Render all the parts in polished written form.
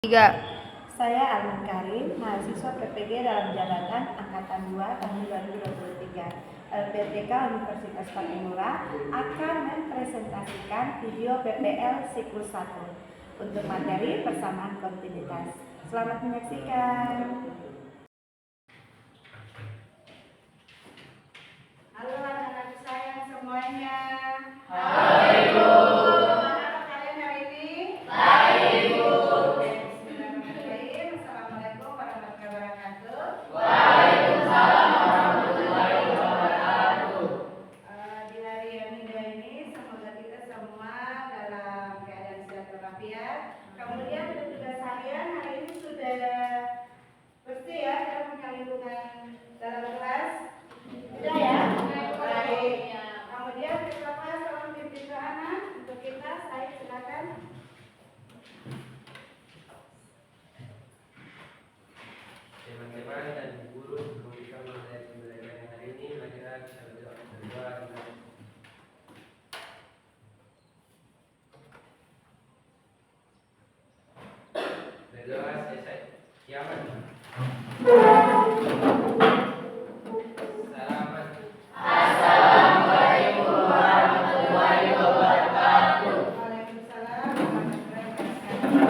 3. Saya Arman Karim, mahasiswa PPG dalam jabatan Angkatan 2 tahun 2023. LPTK Universitas Patimura akan mempresentasikan video PPL siklus 1 untuk materi persamaan kontinuitas. Selamat menyaksikan. Halo anak-anak sayang semuanya. Hai Bu. Bagaimana kalian hari ini? Baik Bu. Assalamualaikum warahmatullahi wabarakatuh. Waalaikumsalam warahmatullahi wabarakatuh. Di hari yang indah ini semoga kita semua dalam keadaan sehat walafiat. Kemudian tugas harian hari ini sudah bersih ya, kita punya lingkungan dalam kelas. Sudah ya? Baik. Kemudian kita salam pimpin ke anak untuk kita. Saya silakan. Teman-teman dan guru sebelum kita mulai pembelajaran hari ini, marilah kita berdoa. Berdoa selesai. Kiamat. Selamat. Assalamualaikum warahmatullahi wabarakatuh. Waalaikumsalam warahmatullahi wabarakatuh.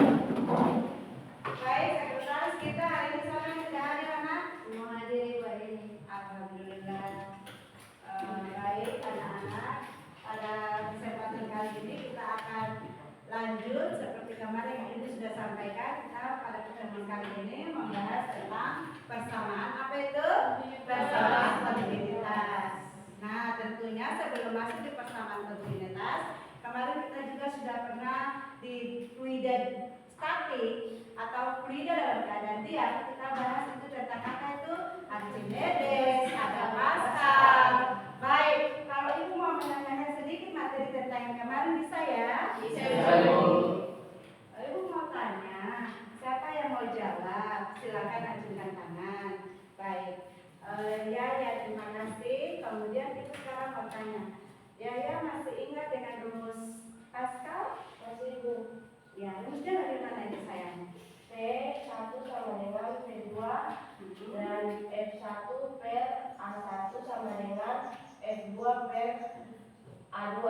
Baik, sekretaris kita hari ini siapa yang sudah hadir anak? Semua hadir Pak ini. Alhamdulillah. Baik anak-anak, pada kesempatan kali ini kita akan lanjut seperti kemarin yang ini sudah sampaikan. Kita pada kesempatan kali ini membahas tentang persamaan apa itu? Persamaan kontinuitas. Nah, tentunya sebelum masuk di persamaan kontinuitas, kemarin kita juga sudah pernah di fluida statik atau fluida dalam keadaan diam. Kita bahas itu tentang apa itu? Archimedes, ada Pascal. Baik, kalau ibu mau menanyakan sedikit materi tentang yang kemarin bisa ya? Bisa. Ibu mau tanya, siapa yang mau jawab? Silakan ajukan tangan. Baik, ya terima kasih. Kemudian kita sekarang mau tanya, ya masih ingat dengan rumus Pascal? Masih ibu. Ya, rumusnya bagaimana ini sayang? P1 sama dengan P2 dan F1 per A1 sama dengan F2 per A2.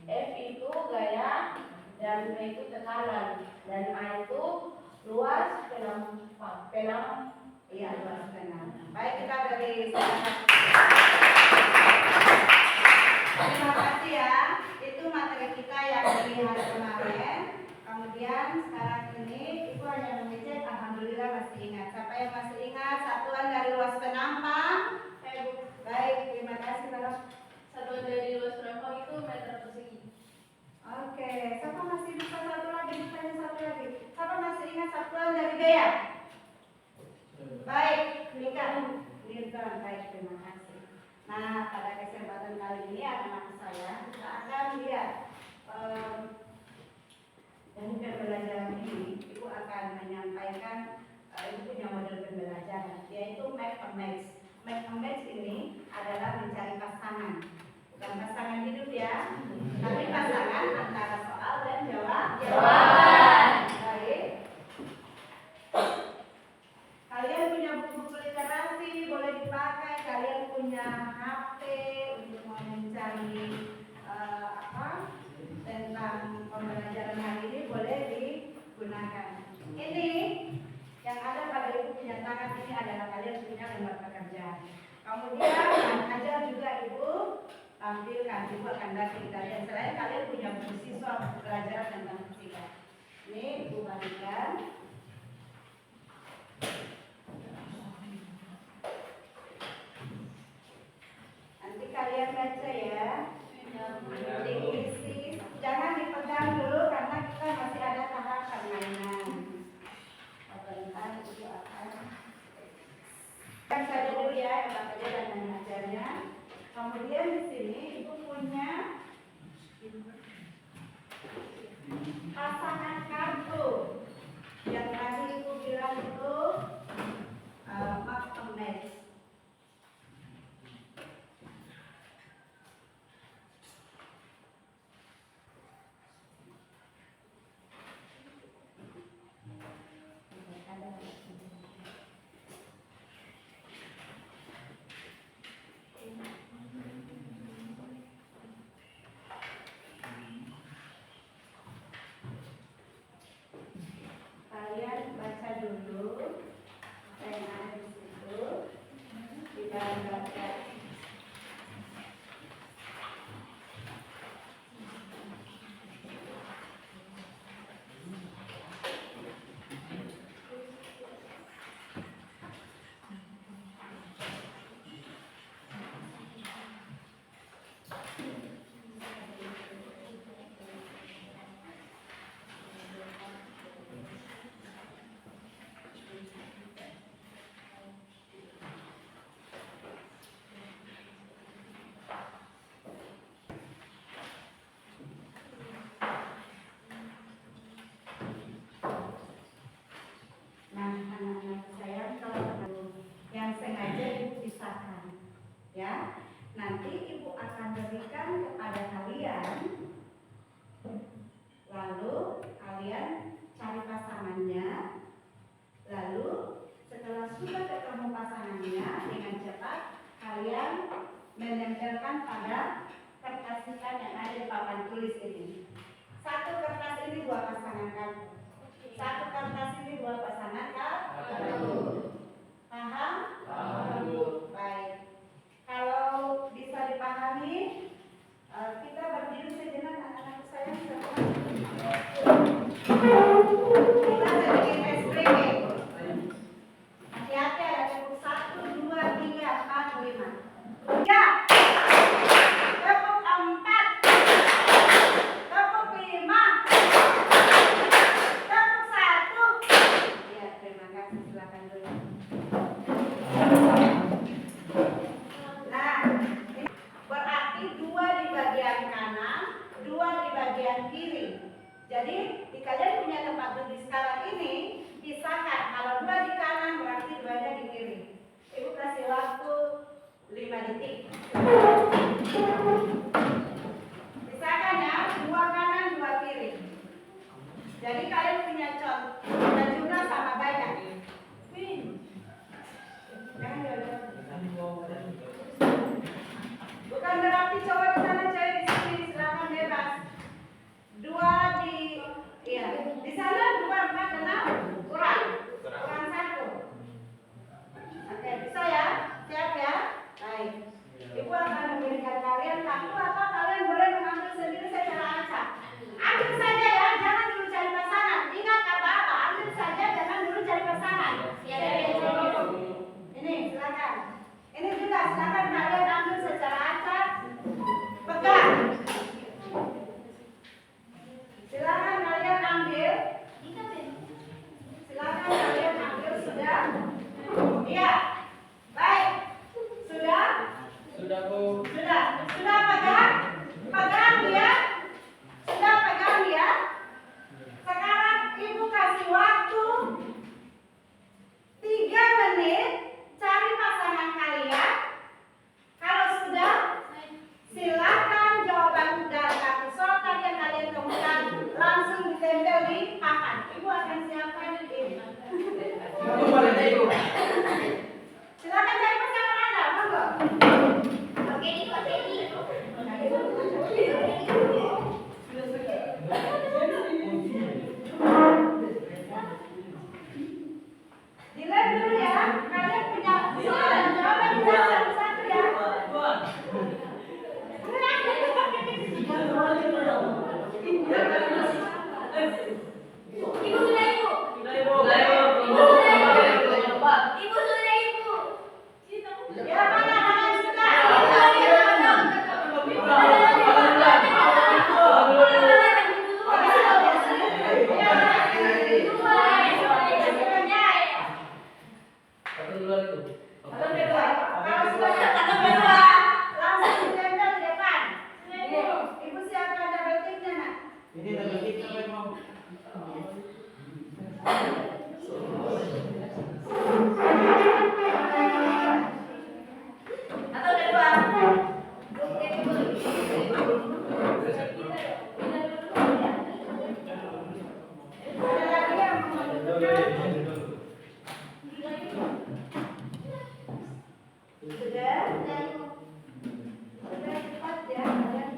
F itu gaya dan P itu tekanan dan A itu luas penam. Iya, luas penam. Baik, kita beri semangat. Terima kasih ya. Itu materi kita yang dari hari kemarin. Kemudian sekarang ini ibu hanya mengecek, alhamdulillah masih ingat. Siapa yang masih ingat satuan dari luas penampang? Baik, terima kasih Bapak. Satuan dari luas penampang itu meter persegi. Oke, siapa masih bisa satu lagi? Ditanya satu lagi. Siapa masih ingat satuan dari gaya? Baik, Newton. Baik, terima kasih. Nah, pada kesempatan kali ini anak-anak saya kita akan lihat dari pembelajaran ini, Ibu akan menyampaikan Ibu punya model pembelajaran, yaitu make a match. Make a match ini adalah mencari pasangan, bukan pasangan hidup ya, tapi pasangan antara soal dan jawaban. Baik. Kalian punya buku-buku literasi boleh dipakai. Kalian punya HP untuk mencari tentang pembelajaran hari ini boleh digunakan. Ini yang ada pada ibu punya tangan ini adalah kalian punya lembar pekerjaan. Kemudian ajar juga ibu tampilkan, ibu akan kasih dan selain kalian punya buku siswa pelajaran tentang fisika. Ini ibu bagikan. Nanti kalian baca ya. Diisi, jangan dipegang dulu karena kita masih ada tahap permainan. Sebentar itu akan saja dulu ya, Bapak saja dan mengajarnya. Kemudian di sini ibu punya pasangan kartu yang tadi ibu bilang itu match. apa yang ada di situ digambarkan. Nah, anak-anak saya kalau yang sengaja ibu pisahkan, ya. Nanti ibu akan berikan kepada kalian, lalu kalian cari pasangannya, lalu setelah sudah ketemu pasangannya dengan cepat kalian menempelkan pada kertas hitam yang ada di papan tulis ini. Satu kertas ini buat pasangan kamu. Satu kertas ini buat pasangan kamu. Paham? Paham. Baik. Kalau bisa dipahami, kita berdiri sejenak anak-anak saya. Kita bikin es krim. Hati-hati ada tepuk 1, 2, 3, 4, 5. Ya. Tepuk 4. Tepuk 5. Tepuk 1. Ya, terima kasih. Silakan dulu. Nah, berarti 2 di bagian kanan, 2 di bagian kiri. Jadi, di kalian punya tempat duduk sekarang ini, pisahkan. Kalau 2 di kanan, berarti 2-nya di kiri. Ibu kasih waktu 5 detik. Pisahkan ya, 2 kanan, 2 kiri. Jadi kalian punya contoh dan juga sama banyak. Jangan jauh-jauh. Bukan berarti cowok di sana, cewek di sini, silakan bebas. 2 di sana 2, 4, 6, kurang 1. Oke, bisa ya? Siap ya? Baik. Ibu akan memberikan kalian kartu atau kalian boleh mengambil sendiri secara acak. Ambil saja ya, jangan dulu cari pasangan. Ingat apa-apa, ambil saja, jangan dulu cari pasangan. Ini silakan. Ini juga silakan kalian ambil secara acak. Pegang. Silakan kalian ambil. Silakan kalian ambil sudah. Iya. Baik. Sudah? Sudah, Bu. Sudah pegang? Pegang ya? Sudah pegang ya? Sekarang ibu kasih waktu 3 menit cari pasangan kalian. Kalau sudah, silakan jawaban dari kartu soal yang kalian temukan langsung ditempel di papan. Ibu akan siapkan ini. Ibu boleh deh, Ibu. Silakan cari pasangan Anda, monggo. Oke, ini. Dilihat dulu ya, kalian punya jawaban bisa satu-satu ya. Ibu sudah ibu. Ibu sudah ibu. Ya, mana yang sudah? Satu duluan itu. Kalau sudah kedua, langsung ditempel di depan. Ibu siapkan double ticknya, nak. Ini double tick sampai mau. Atau kedua. Ada lagi yang mau menentukan? Sudah? Sudah cepat ya, kalian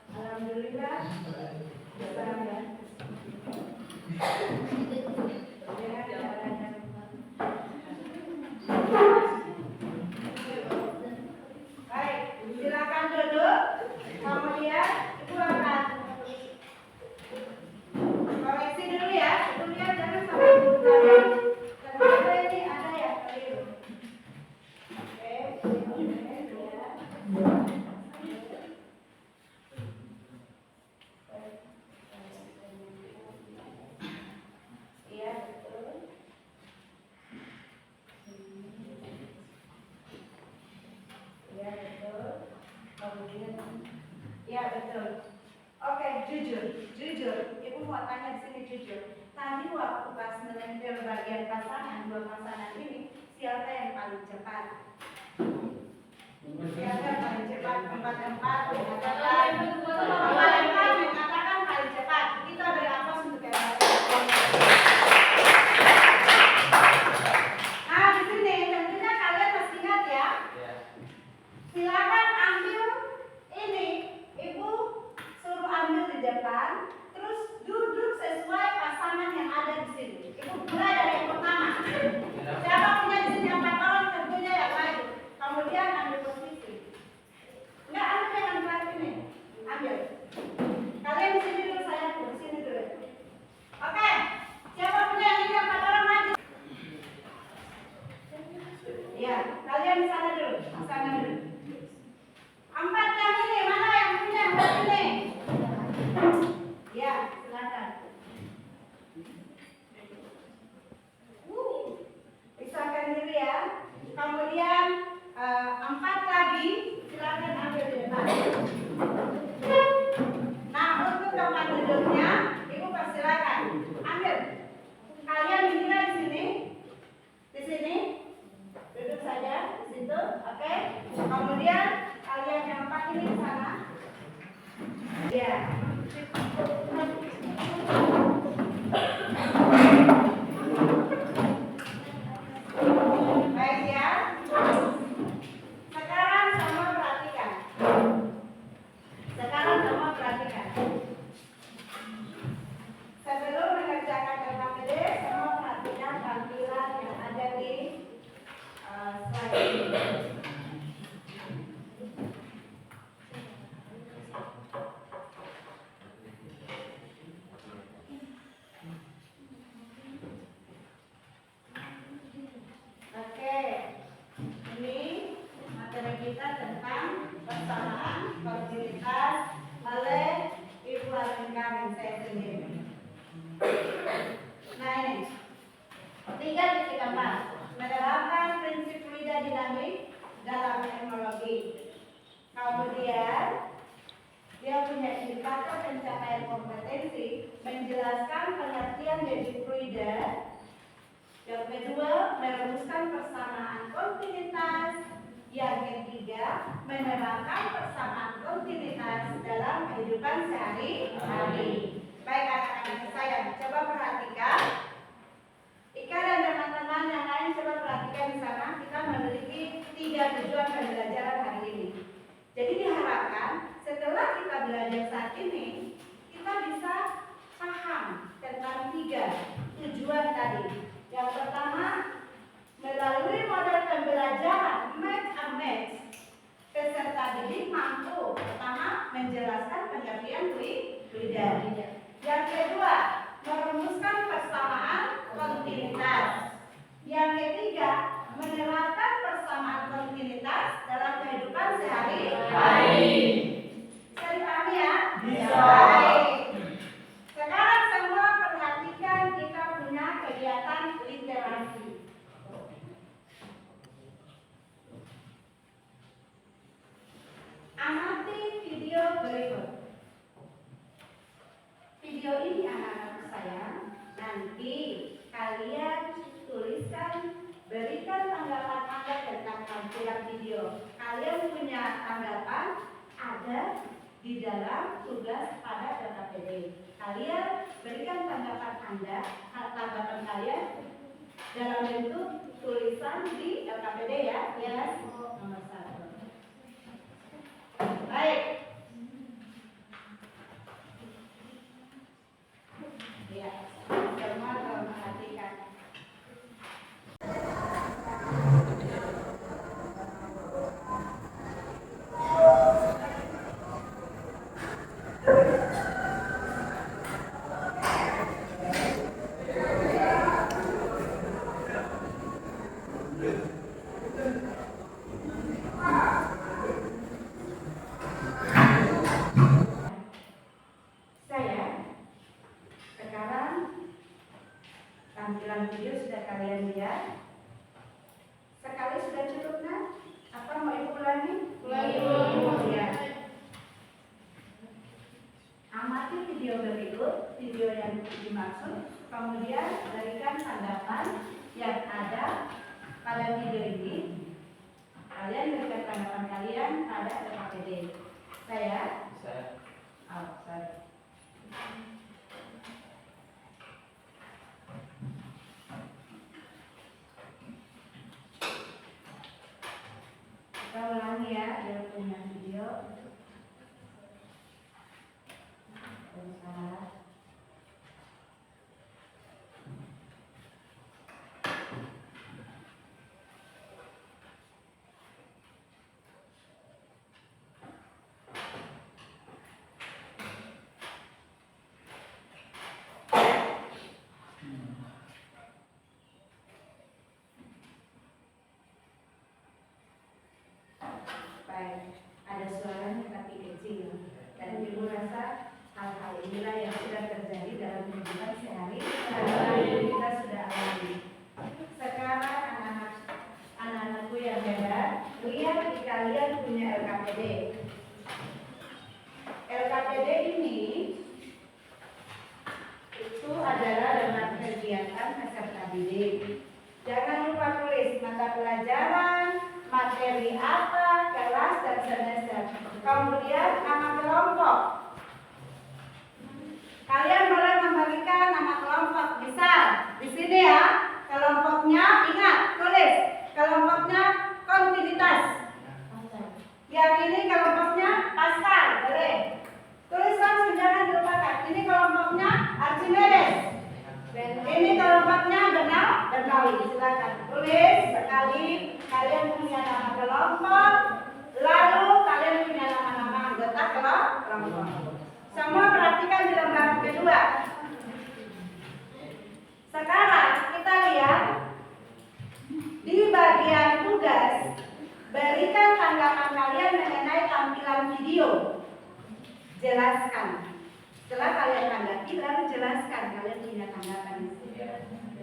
alhamdulillah bisa ya. Jangan bagian pasangan, dua pasangan ini, siapa yang paling cepat? Siapa yang paling cepat? Empat mengatakan paling cepat. Kita beri aplaus untuk yang paling cepat. Nah, di sini tentunya kalian masih ingat ya. Silakan ambil ini, ibu suruh ambil di depan, terus duduk sesuai pasangan yang ada di sini. Ibu mulai dari yang pertama. Siapa punya di sini 4 orang, tentunya yang maju. Kemudian ambil posisi. Enggak, ambil yang depan ini. Ambil. Kalian di sini dulu, saya di sini dulu. Oke. Siapa punya yang ini 4 orang maju? Ya, kalian di sana dulu. Di sana dulu. 4 yang ini, mana yang punya 4 ini? Ya, silakan. Pisahkan diri ya. Kemudian 4 lagi, silakan ambil di depan. Nah, untuk tempat duduknya, ibu persilakan ambil. Kalian berdiri di sini, di sini, duduk saja di situ, oke? Kemudian kalian yang 4 ini di sana. Ya. Baik ya. Sekarang semua perhatikan. Sebelum mengerjakan LKPD, semua perhatikan tampilan yang ada di slide ini. Oke, ini materi kita tentang persamaan kontinuitas oleh Ibu Alinka dan saya sendiri. Nah ini 3.4 menerapkan prinsip fluida dinamik dalam teknologi. Kemudian dia punya indikator pencapaian kompetensi, menjelaskan pengertian dari fluida. Yang kedua, merumuskan persamaan kontinuitas. Yang ketiga, menerapkan persamaan kontinuitas dalam kehidupan sehari-hari. Baik anak-anak saya, coba perhatikan. Ika dan teman-teman yang lain coba perhatikan di sana. Kita memiliki 3 tujuan pembelajaran hari ini. Jadi diharapkan setelah kita belajar saat ini, kita bisa paham tentang 3 tujuan tadi. Yang pertama, melalui model pembelajaran match and match, peserta didik mampu pertama menjelaskan pengertian fluida. Yang kedua, merumuskan persamaan kontinuitas. Yang ketiga, menerapkan persamaan kontinuitas dalam kehidupan sehari-hari. Bisa dipahami ya? Bisa. Baik. Sekarang semua perhatikan, kita punya kegiatan literasi. Amati video berikut. Video ini anak-anak sayang, nanti kalian tuliskan, berikan tanggapan Anda tentang tampilan video. Kalian punya tanggapan ada di dalam tugas pada LKPD. Kalian berikan tanggapan Anda, tanggapan kalian dalam bentuk tulisan di LKPD ya. Yes. Nomor 1. Baik. Ya, semua tolong perhatikan. Tampilan video sudah kalian lihat. Sekali sudah cukup, nah? Apa mau ibu ulangi? Ulangi. Ya. Amati video berikut, video yang dimaksud, kemudian berikan tanggapan punya video. Bentar. Baik, ada suaranya tapi kecil. Dan ibu rasa hal-hal inilah yang sudah terjadi dalam kehidupan sehari-hari kita sudah alami. Sekarang anak-anakku yang hebat, lihat di kalian punya LKPD. LKPD ini itu adalah lembar kegiatan peserta didik. Jangan lupa tulis mata pelajaran, materi apa, kelas dan semester. Kemudian nama kelompok. Kalian boleh memberikan nama kelompok. Misal di sini ya, kelompoknya ingat tulis kelompoknya kontinuitas. Yang ini kelompoknya Pascal, boleh. Tulis langsung jangan dilupakan. Ini kelompoknya Archimedes. Ini kelompoknya Bernoulli. Silakan tulis sekali. Kalian punya nama kelompok, lalu kalian punya nama-nama anggota kelompok. Semua perhatikan di lembar kedua. Sekarang kita lihat di bagian tugas, berikan tanggapan kalian mengenai tampilan video. Jelaskan. Setelah kalian tanggapi, lalu jelaskan kalian punya tanggapan.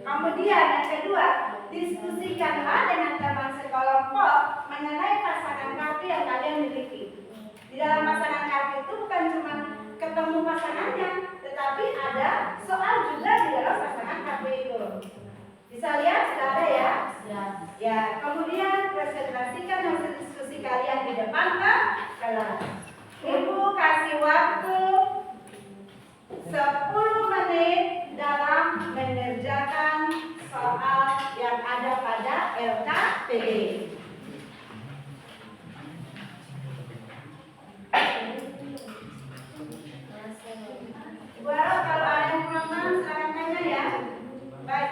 Kemudian yang kedua, diskusikanlah dengan teman sekelompok mengenai pasangan kartu yang kalian miliki. Di dalam pasangan kartu itu bukan cuma ketemu pasangannya, tetapi ada soal juga di dalam pasangan kartu itu. Bisa lihat sudah ada ya? Ya. Kemudian presentasikan hasil diskusi kalian di depan kelas. Ibu kasih waktu 10 menit dalam mengerjakan soal yang ada pada LKPD. Well, kalau ada yang kurang paham silakan tanya ya. Baik.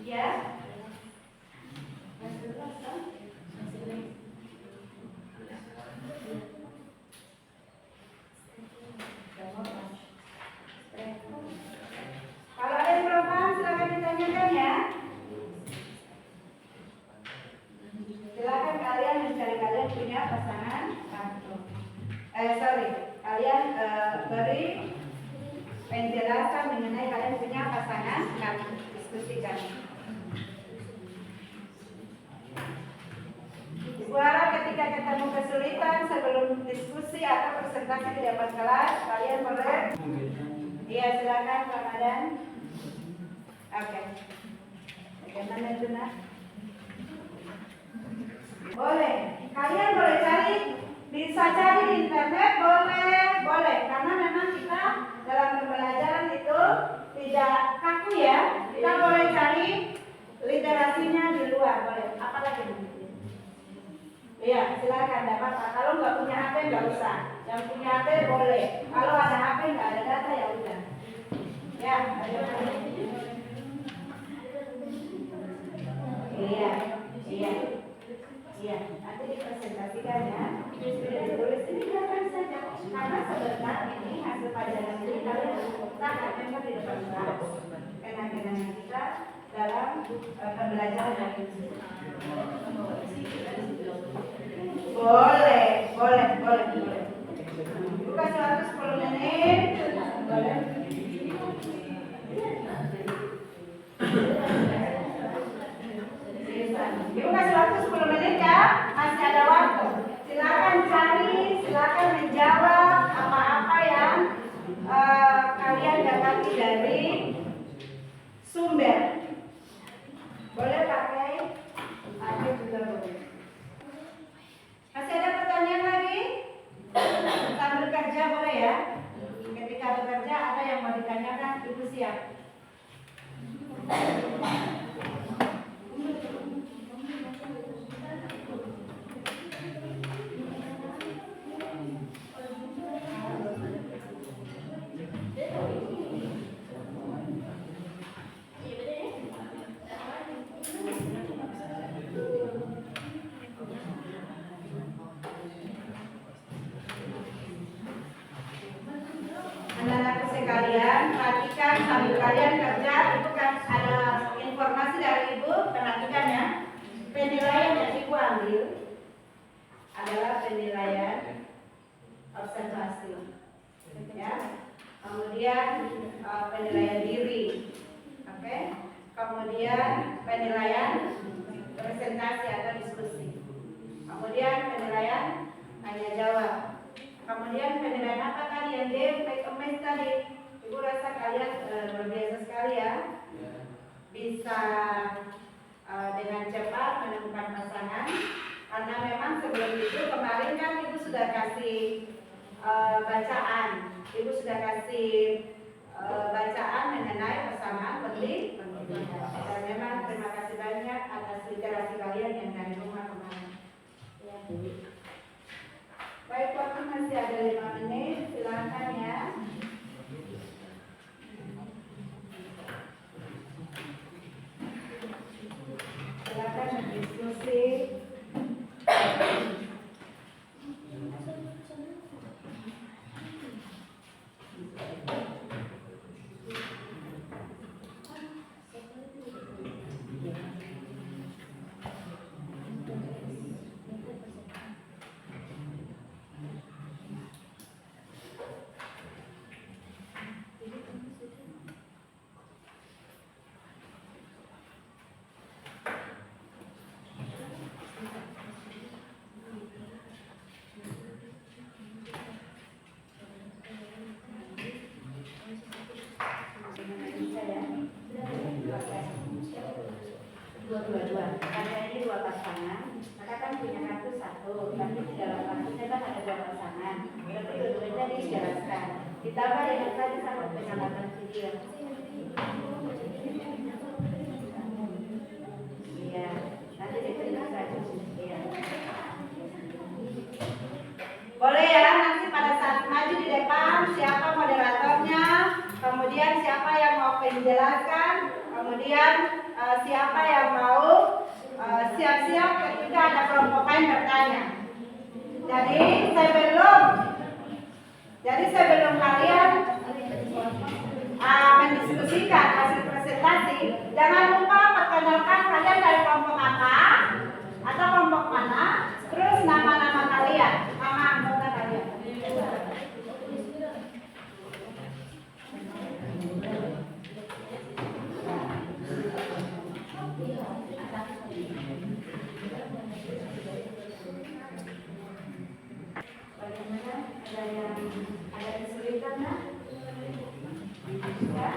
Ya. Kalau ada yang belum paham silakan ditanyakan ya. Silakan kalian mencari kalian punya pasangan kartu. Kalian beri penjelasan mengenai kalian punya pasangan kartu. Diskusikan. Suara ketika ketemu kesulitan sebelum diskusi atau presentasi di depan kelas, kalian boleh. Iya, silakan Pak Madan. Oke. Bagaimana itu nak? Boleh. Kalian boleh cari, bisa cari di internet, boleh. Karena memang kita dalam pembelajaran itu tidak kaku ya. Kita boleh cari literasinya di luar, boleh. Apalagi begitu. Iya, silakan dapat. Kalau nggak punya HP nggak usah. Yang punya HP boleh. Kalau ada HP nggak ada data ya udah. Ya, ada. Iya. Nanti dipresentasikan ya. Tulis ini biarkan saja. Karena sebentar ini hasil pelajaran ini kalian harus letakkan memang di depan kelas. Kenang-kenangan kita dalam pembelajaran ini. Boleh. Buka suatu 10 menit. Boleh. Dibuka suatu 10 menit ya. Masih ada waktu. Silakan cari, silakan menjawab apa-apa yang kalian dapati dari sumber. Boleh pakai juga boleh. Masih ada pertanyaan lagi? Sambil kerja boleh ya? Ketika bekerja ada perhatikan sambil kalian kerja. Ibu kan ada informasi dari ibu, perhatikan ya. Penilaian yang ibu ambil adalah penilaian observasi, ya. Kemudian penilaian diri, oke. Kemudian penilaian presentasi atau diskusi. Kemudian penilaian tanya jawab. Kemudian penilaian apa tadi yang DPMS tadi? Ibu rasa kalian luar biasa sekali ya. Bisa dengan cepat menemukan pasangan. Karena memang sebelum itu kemarin kan ibu sudah kasih bacaan. Ibu sudah kasih bacaan mengenai pasangan penting. Dan memang terima kasih banyak atas literasi kalian yang dari rumah kemarin. Ya. Baik, waktu masih ada 5 menit, silakan ya. Silakan berdiskusi. Dua-dua. Karena ini 2 pasangan, maka kan punya kartu 1, tapi di dalam kartunya kan ada 2 pasangan. Berarti dua-duanya dijelaskan. Ditambah dengan tadi sama pengamatan video. Iya, nanti dijelaskan. Iya. Boleh ya, nanti pada saat maju di depan siapa moderatornya, kemudian siapa yang mau menjelaskan, kemudian siapa yang mau siap-siap ketika ada kelompok lain bertanya. Jadi sebelum kalian mendiskusikan hasil presentasi, jangan lupa perkenalkan kalian dari kelompok apa atau kelompok mana, terus nama-nama kalian, nama anggota kalian. Bagaimana? Ada kesulitan nggak? Ya?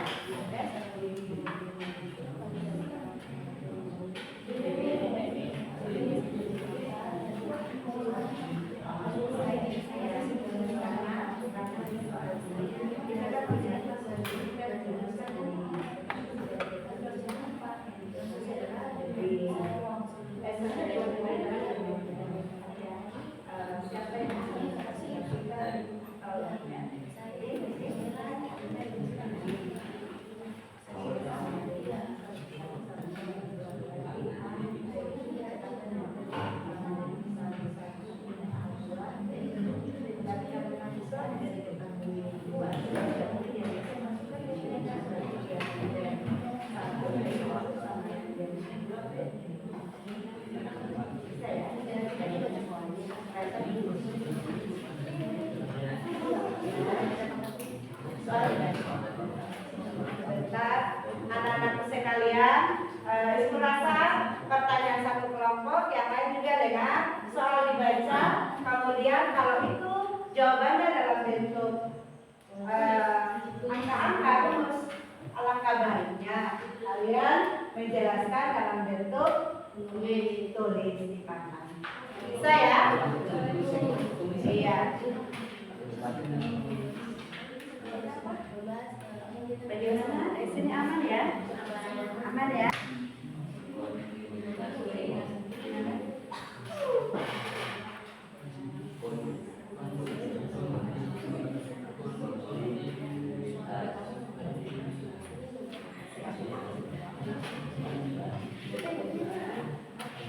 Anak-anakku sekalian, ibu rasa pertanyaan satu kelompok, yang lain juga dengan soal dibaca. Kemudian kalau itu jawabannya dalam bentuk angka-angka rumus, alangkah baiknya kalian menjelaskan dalam bentuk tulis di papan. Bisa ya? Iya. Bagaimana? Di sini aman ya? Aman ya?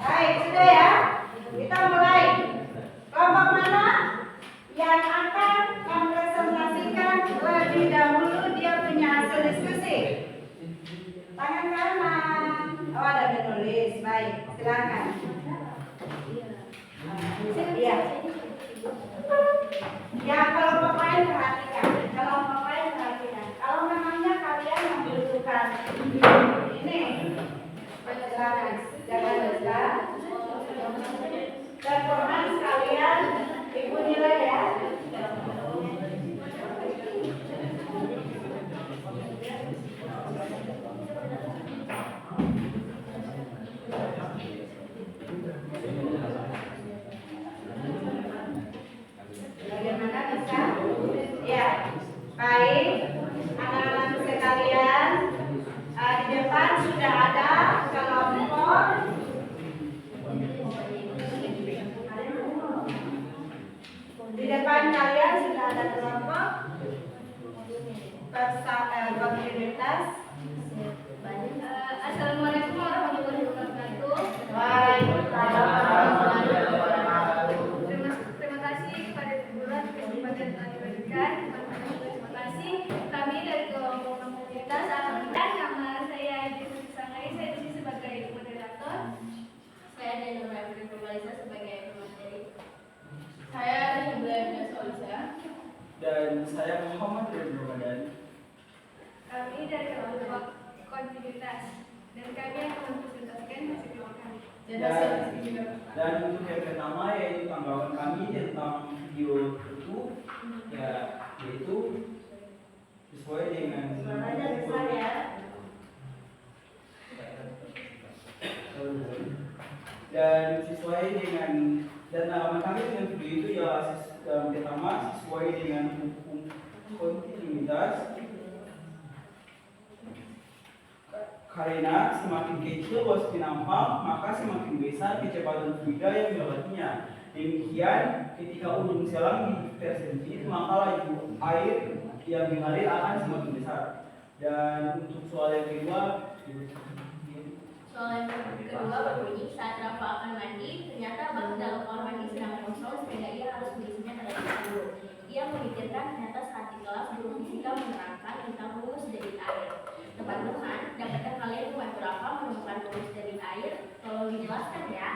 Baik, sudah ya? Kita mulai. Kelompok mana yang akan mempresentasikan lebih dahulu dia punya hasil diskusi tulis. Baik, silakan. Iya. Ya, kalau pemain perhatikan. Kalau memangnya kalian membutuhkan ini, silakan. Jangan lupa. Performance kalian ibu nilai ya. Bagaimana bisa? Ya, baik. Anak-anak sekalian, di depan sudah ada kelompok. Di depan kalian sudah ada kelompok komunitas. Assalamualaikum warahmatullahi wabarakatuh. Terima kasih kepada guru atas kesempatan yang telah diberikan. Terima kasih. Kami dari kelompok komunitas Alhamdulillah, nama saya Jessica Sangari, saya di sini sebagai moderator. Saya dari Nurul Purbalisa sebagai pemateri. Saya dari Belajar Solisa. Dan saya Muhammad Ridwan Ramadan. Kami dari kelompok kontinuitas dan kami akan mempresentasikan hasil kelompok kami. Dan untuk yang pertama yaitu tanggapan kami tentang video itu ya, yaitu sesuai dengan dan sesuai dengan dan tanggapan kami dengan video itu ya yang pertama sesuai dengan hukum kontinuitas. Karena semakin kecil bos penampak, maka semakin besar kecepatan fluida yang melewatinya. Demikian, ketika ujung selang dipersempit, maka laju air yang mengalir akan semakin besar. Dan untuk soal yang kedua, Soal yang kedua berbunyi, saat Rafa akan mandi, ternyata bak dalam kamar mandi sedang kosong sehingga ia harus mengisinya terlebih dahulu. Ia memikirkan ternyata saat di kelas guru fisika menerangkan tentang rumus debit air. Teman-teman, dapatkah kalian membantu Rafa menemukan rumus debit air? Tolong dijelaskan ya.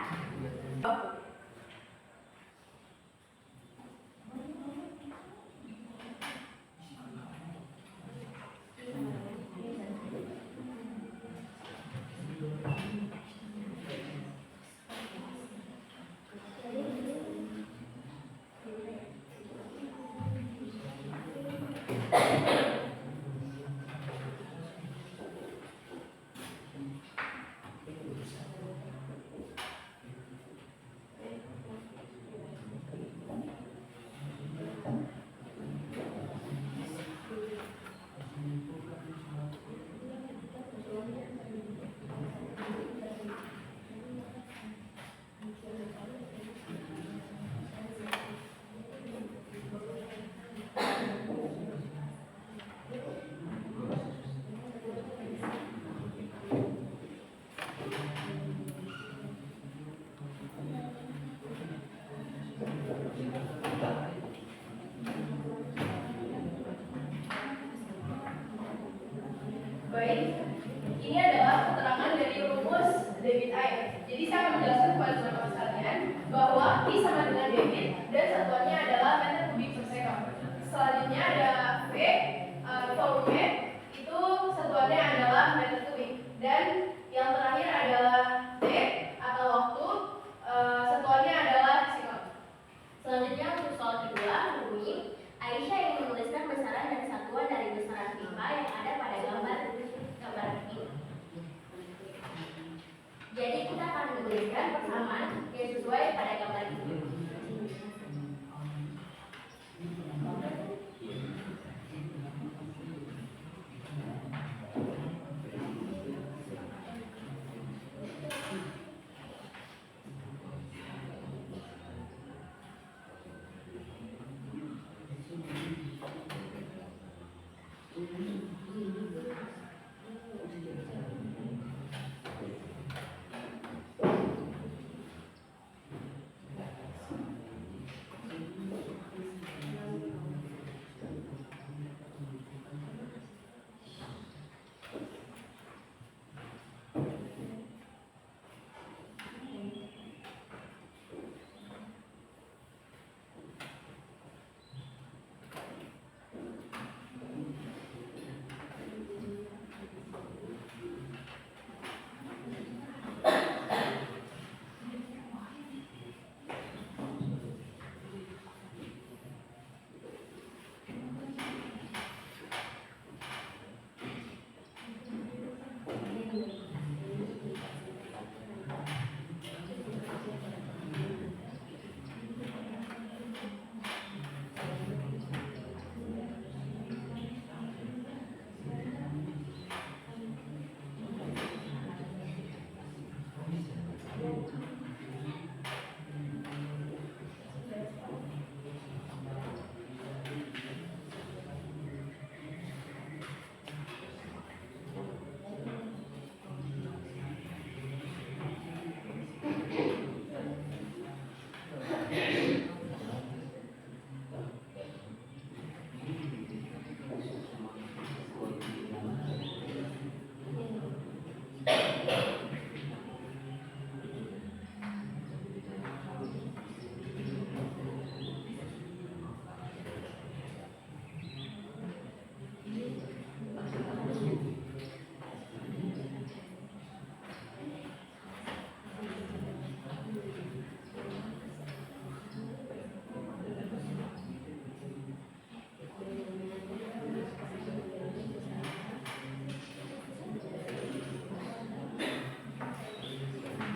Baik, ini adalah keterangan dari rumus debit air. Jadi saya akan menjelaskan kepada teman-teman sekalian bahwa I sama dengan debit dan satuannya adalah meter kubik per second. Selanjutnya ada V, volume, itu satuannya adalah meter kubik. Dan yang terakhir adalah T atau waktu, satuannya adalah second. Selanjutnya untuk soal kedua berbunyi, Aisyah yang menuliskan besaran dan satuan dari besaran pipa yang ada pada gambar ini. Jadi kita akan menuliskan persamaan yang sesuai pada gambar ini.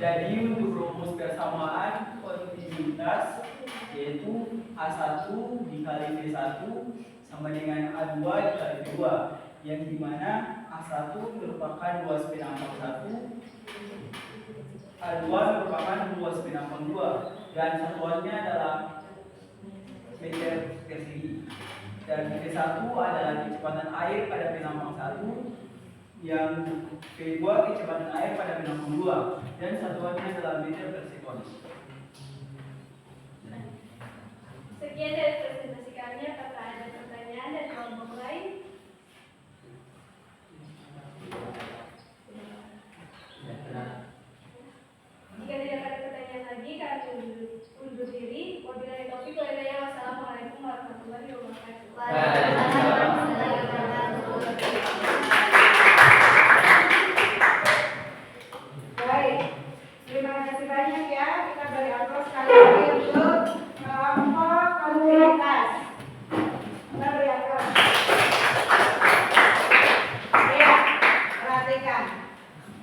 Jadi untuk rumus persamaan kontinuitas yaitu A1 dikali B1 sama dengan A2 dikali B2, yang dimana A1 merupakan luas penambang 1, A2 merupakan luas penambang 2, dan satuannya adalah meter persegi. Dan B1 adalah kecepatan air pada penambang 1, yang B2 kecepatan air pada penambang 2, dan satuannya adalah meter per sekon. Sekian dari presentasi kami. Apakah ada pertanyaan dari kelompok lain? Jika tidak ada pertanyaan lagi, kami undur diri. Wabillahi taufiq wal hidayah. Wassalamualaikum warahmatullahi wabarakatuh. Baik, terima kasih banyak ya. Kita beri aplaus sekali lagi untuk kelompok kontinuitas. Kita beri aplaus. Ya, perhatikan.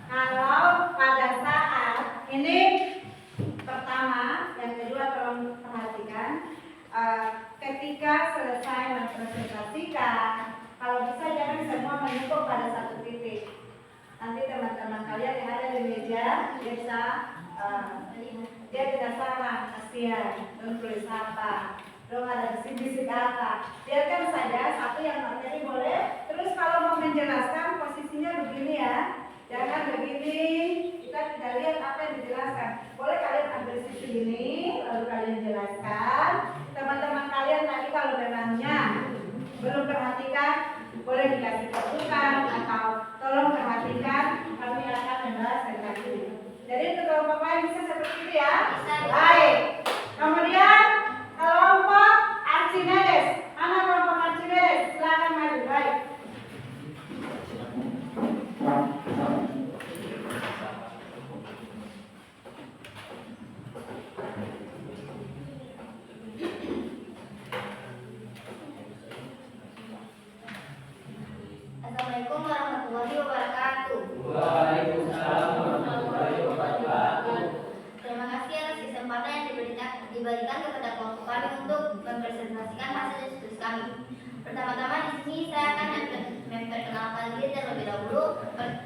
Kalau pada saat ini pertama, yang kedua tolong perhatikan. Ketika selesai mempresentasikan, kalau bisa jangan semua menumpuk pada satu titik. Nanti teman-teman kalian yang ada di meja bisa dia tidak salah, kasihan, dan tulis apa, dong ada bisik-bisik apa. Biarkan saja satu yang materi boleh. Terus kalau mau menjelaskan posisinya begini ya, jangan begini. Kita tidak lihat apa yang dijelaskan. Boleh kalian ambil sisi ini, lalu kalian jelaskan. Teman-teman kalian tadi kalau memangnya belum perhatikan, boleh dikasih masukan atau tolong perhatikan, kami akan menjelaskan lagi. Jadi untuk kelompok lain bisa seperti itu ya. Baik. Kemudian kelompok Archimedes. Mana kelompok Archimedes? Silakan maju. Baik. Assalamualaikum warahmatullahi wabarakatuh. Waalaikumsalam warahmatullahi wabarakatuh. Terima kasih atas kesempatan yang diberikan kepada kelompok kami untuk mempresentasikan hasil diskusi kami. Pertama-tama di sini saya akan memperkenalkan diri terlebih dahulu.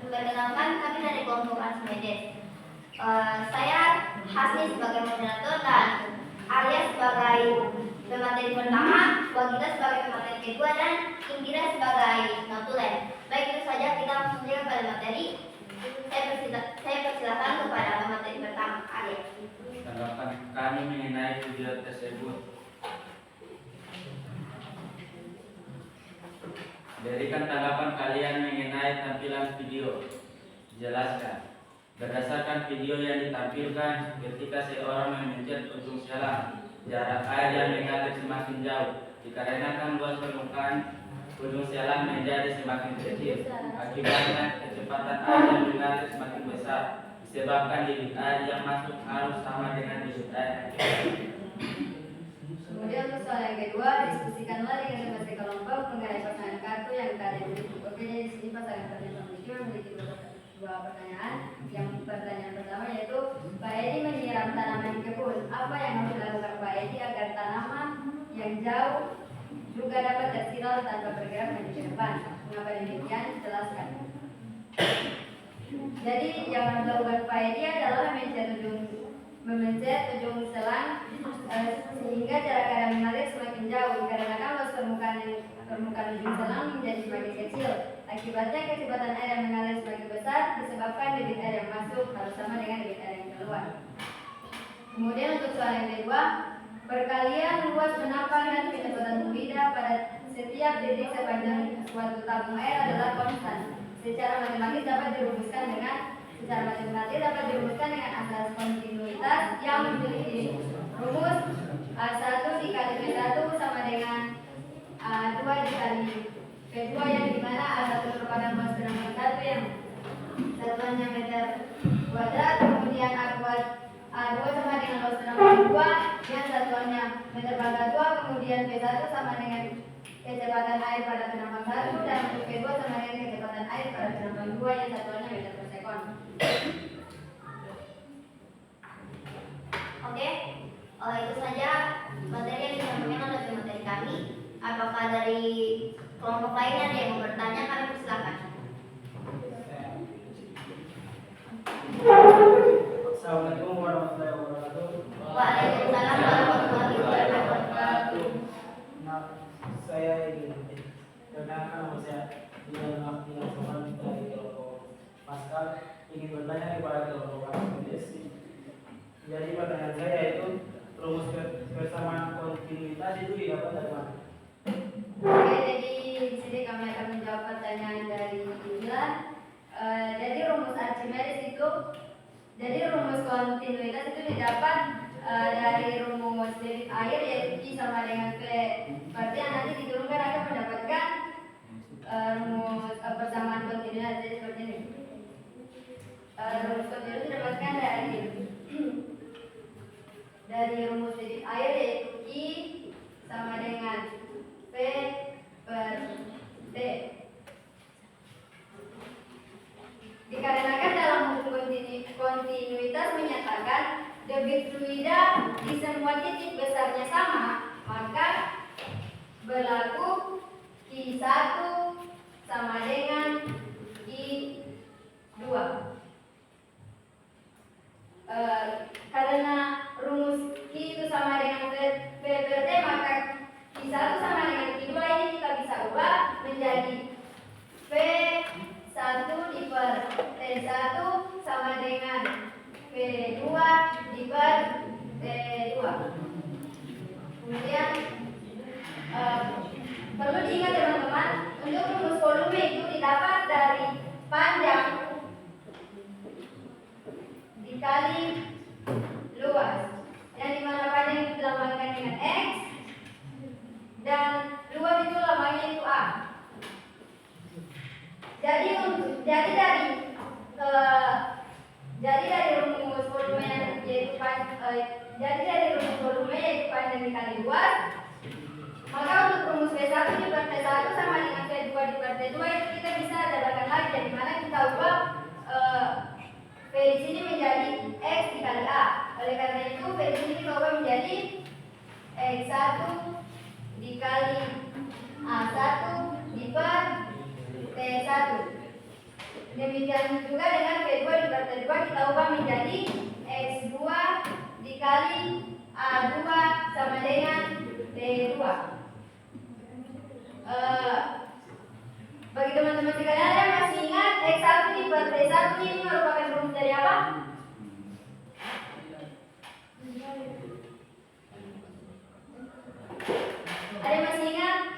Perkenalkan kami dari kelompok Archimedes. Saya Hasni sebagai moderator dan Arya sebagai pemateri pertama, Wagita sebagai pemateri kedua, dan Indira sebagai notulen. Baik, itu saja, kita langsung saja pada materi. Saya persilakan kepada pemateri pertama, Arya. Tanggapan kami mengenai video tersebut. Berikan tanggapan kalian mengenai tampilan video. Jelaskan. Berdasarkan video yang ditampilkan, ketika seorang memencet ujung selang, jarak air yang mengalir semakin jauh, dikarenakan luas permukaan ujung selang menjadi semakin kecil. Akibatnya kecepatan air yang mengalir semakin besar, disebabkan debit air yang masuk harus sama dengan debit air. Kemudian untuk soal yang kedua, diskusikanlah dengan masing-masing kelompok mengenai pasangan kartu yang kalian miliki. Oke, jadi di sini pasangan kartu yang memiliki dua pertanyaan. Yang pertanyaan pertama yaitu, Pak Edi menyiram tanaman di kebun. Apa yang harus dilakukan Pak Edi agar tanaman yang jauh juga dapat tersiral tanpa bergerak maju ke depan? Mengapa demikian? Jelaskan. Jadi yang harus dilakukan Pak Edi adalah memencet ujung selang sehingga jarak air yang mengalir semakin jauh, dikarenakan luas permukaan ujung selang menjadi semakin kecil. Akibatnya kecepatan air yang mengalir semakin besar, disebabkan debit air yang masuk harus sama dengan debit air yang keluar. Kemudian untuk soal yang kedua, perkalian luas penampungan dan kecepatan fluida pada setiap detik sepanjang suatu tabung air adalah konstan. Secara matematis dapat dirumuskan dengan asas kontinuitas yang memiliki rumus A1 dikali B1 sama dengan A2 dikali B2, yang dimana A1 merupakan luas penambang 1 yang satuannya meter kuadrat, kemudian A2 sama dengan luas penambang 2 yang satuannya meter pangkat 2, kemudian B1 sama dengan kecepatan air pada penambang 1, dan untuk B2 sama dengan kecepatan air pada penambang 2 yang satuannya meter per sekon. dari kelompok lainnya ada yang mau bertanya, kami persilakan. Assalamualaikum warahmatullahi wabarakatuh. Waalaikumsalam warahmatullahi wabarakatuh. Nah, saya ingin perkenalkan nama saya Dilan Abdillah Soman dari kelompok Pascal, ingin bertanya kepada kelompok Pascal. Jadi pertanyaan saya itu rumus persamaan kontinuitas itu didapat dari mana? Oke, jadi di sini kami akan menjawab pertanyaan dari Dilan. Jadi rumus Archimedes itu, jadi rumus kontinuitas itu didapat dari rumus debit air, yaitu Q sama dengan V. Berarti yang nanti diturunkan akan mendapatkan rumus persamaan kontinuitas. Jadi seperti ini. Rumus kontinuitas didapatkan dari rumus debit air, yaitu Q sama dengan V per T. Dikarenakan dalam hukum kontinuitas menyatakan debit fluida di semua titik besarnya sama, maka berlaku Q1 sama dengan Q2. Karena rumus Q itu sama dengan V per T, maka Q1 sama dengan Q2 ini kita bisa ubah menjadi V1 diper T1 sama dengan V2 diper T2. Kemudian perlu diingat teman-teman, untuk rumus volume itu didapat dari panjang dikali luas, yang dimana panjang itu dilambangkan dengan X dan luas itu lambangnya itu A. Jadi dari rumus volume yaitu panjang dikali luas, maka untuk rumus V1 diper T1 sama dengan V2 diper T2 itu kita bisa dapatkan lagi, yang dimana kita ubah V di sini menjadi X dikali A. Oleh karena itu V di sini kita ubah menjadi X1 dikali A1 diper T1. Demikian juga dengan V2 diper T2 kita ubah menjadi X2 dikali A2 sama dengan T2. Bagi teman-teman sekalian, ada yang masih ingat X1 diper T1 ini merupakan rumus dari apa? Ada yang masih ingat?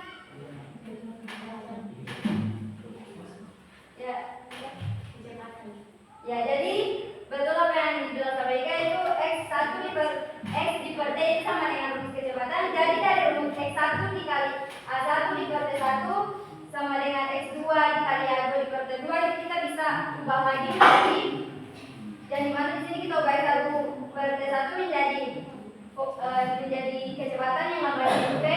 Ya, jadi betul apa yang dibilang sama Ika, itu X1 diper X diper T itu sama dengan rumus kecepatan. Jadi dari rumus X1 dikali A1 diper T1 sama dengan X2 dikali A2 diper T2 itu kita bisa ubah lagi menjadi, dan dimana di sini kita ubah X1 per T1 menjadi kecepatan yang lambangnya V,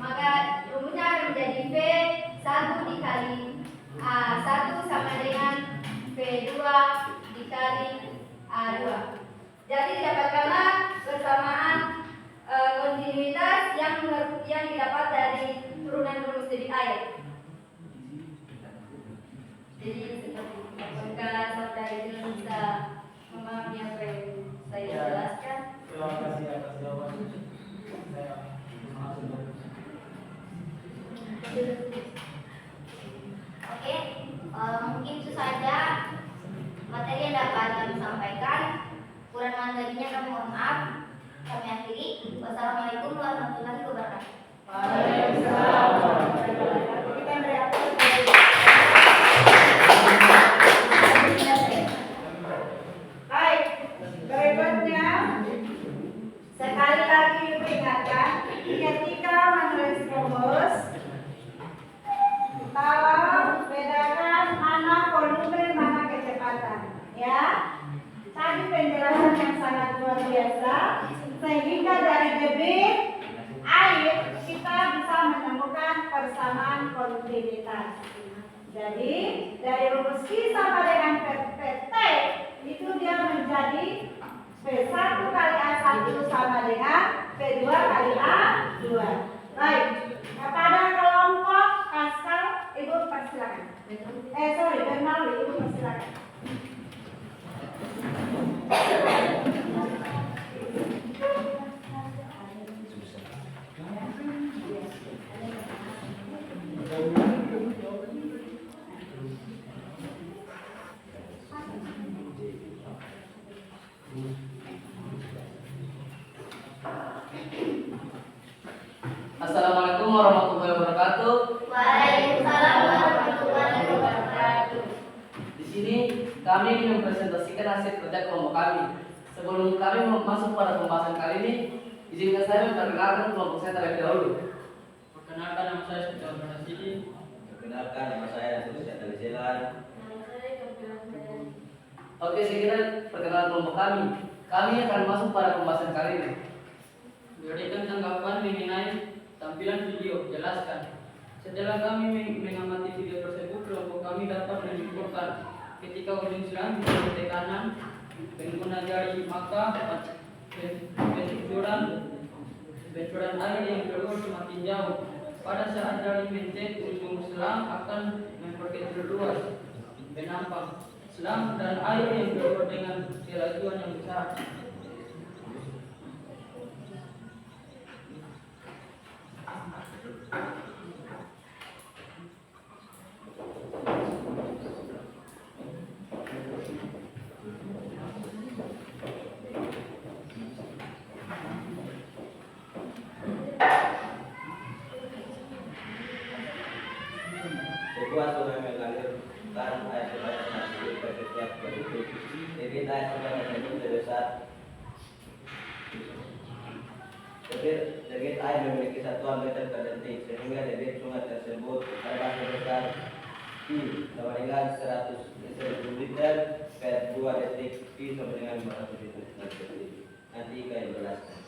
maka rumusnya akan menjadi V1 dikali A1 sama dengan V2 dikali A2. Jadi didapatkanlah persamaan kontinuitas yang didapat dari turunan rumus debit air. Jadi seperti itu. Apakah saudara itu bisa memahami apa yang saya jelaskan? Terima kasih atas jawaban. Saya Oke, mungkin itu saja materi yang dapat kami sampaikan. Kurang lebihnya kami mohon maaf. Kami akhiri. Wassalamualaikum warahmatullahi wabarakatuh. Waalaikumsalam warahmatullahi wabarakatuh. Kita beri baik, berikutnya sekali lagi diingatkan, ketika menulis rumus tolong bedakan mana volume mana kecepatan, ya. Tadi penjelasan yang sangat luar biasa, sehingga dari debit air kita bisa menemukan persamaan kontinuitas. Jadi dari rumus Q sama dengan PT itu dia menjadi V1 kali A1 sama dengan V2 kali A2. Baik, kepada kelompok Assalamualaikum warahmatullahi wabarakatuh. Waalaikumsalam warahmatullahi wabarakatuh. Di sini kami ingin mempresentasikan hasil kerja kelompok kami. Sebelum kami masuk pada pembahasan kali ini, izinkan saya memperkenalkan kelompok saya terlebih dahulu. Perkenalkan, nama saya Sudara Rasidi. Perkenalkan, nama saya Sosial Zelan. Oke, saya kira perkenalan kelompok kami. Kami akan masuk pada pembahasan kali ini. Berikan tanggapan mengenai tampilan video. Jelaskan. Setelah kami mengamati video tersebut, kelompok kami dapat menyimpulkan ketika ujung selang di tekanan pengguna jari, maka benturan air yang keluar semakin jauh. Pada saat jari mencet, ujung selang akan memperkecil luas, menampang selang dan air yang keluar dengan kelajuan yang besar. Kedua, sungai mengalirkan air sebanyak 60 per setiap detik. Debit air sungai tersebut sebesar. Debit air memiliki satuan meter per detik, sehingga debit sungai tersebut adalah sebesar Q sama dengan 100 liter per 2 detik, Q sama dengan 500 liter per detik. Nanti kalian jelaskan.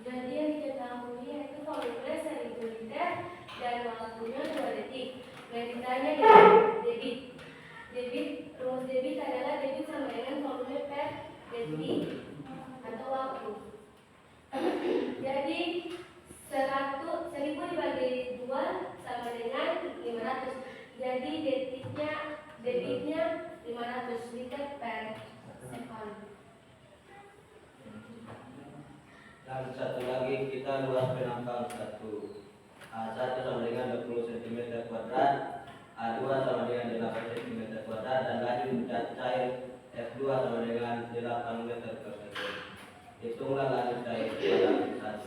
Jadi yang diketahui yaitu volume 1000 liter dan waktunya 2 detik. Yang ditanya debit. Rumus debit adalah debit sama dengan volume per detik atau waktu. Jadi 1000 dibagi 2 sama dengan 500. Jadi debitnya 500 liter per sekon. Dan satu lagi, kita luas penampang 1 A1 sama dengan 20 cm kuadrat, A2 sama dengan 8 cm kuadrat, dan laju cair F2 sama dengan 8 meter per sekund. Hitunglah laju cair pada A1.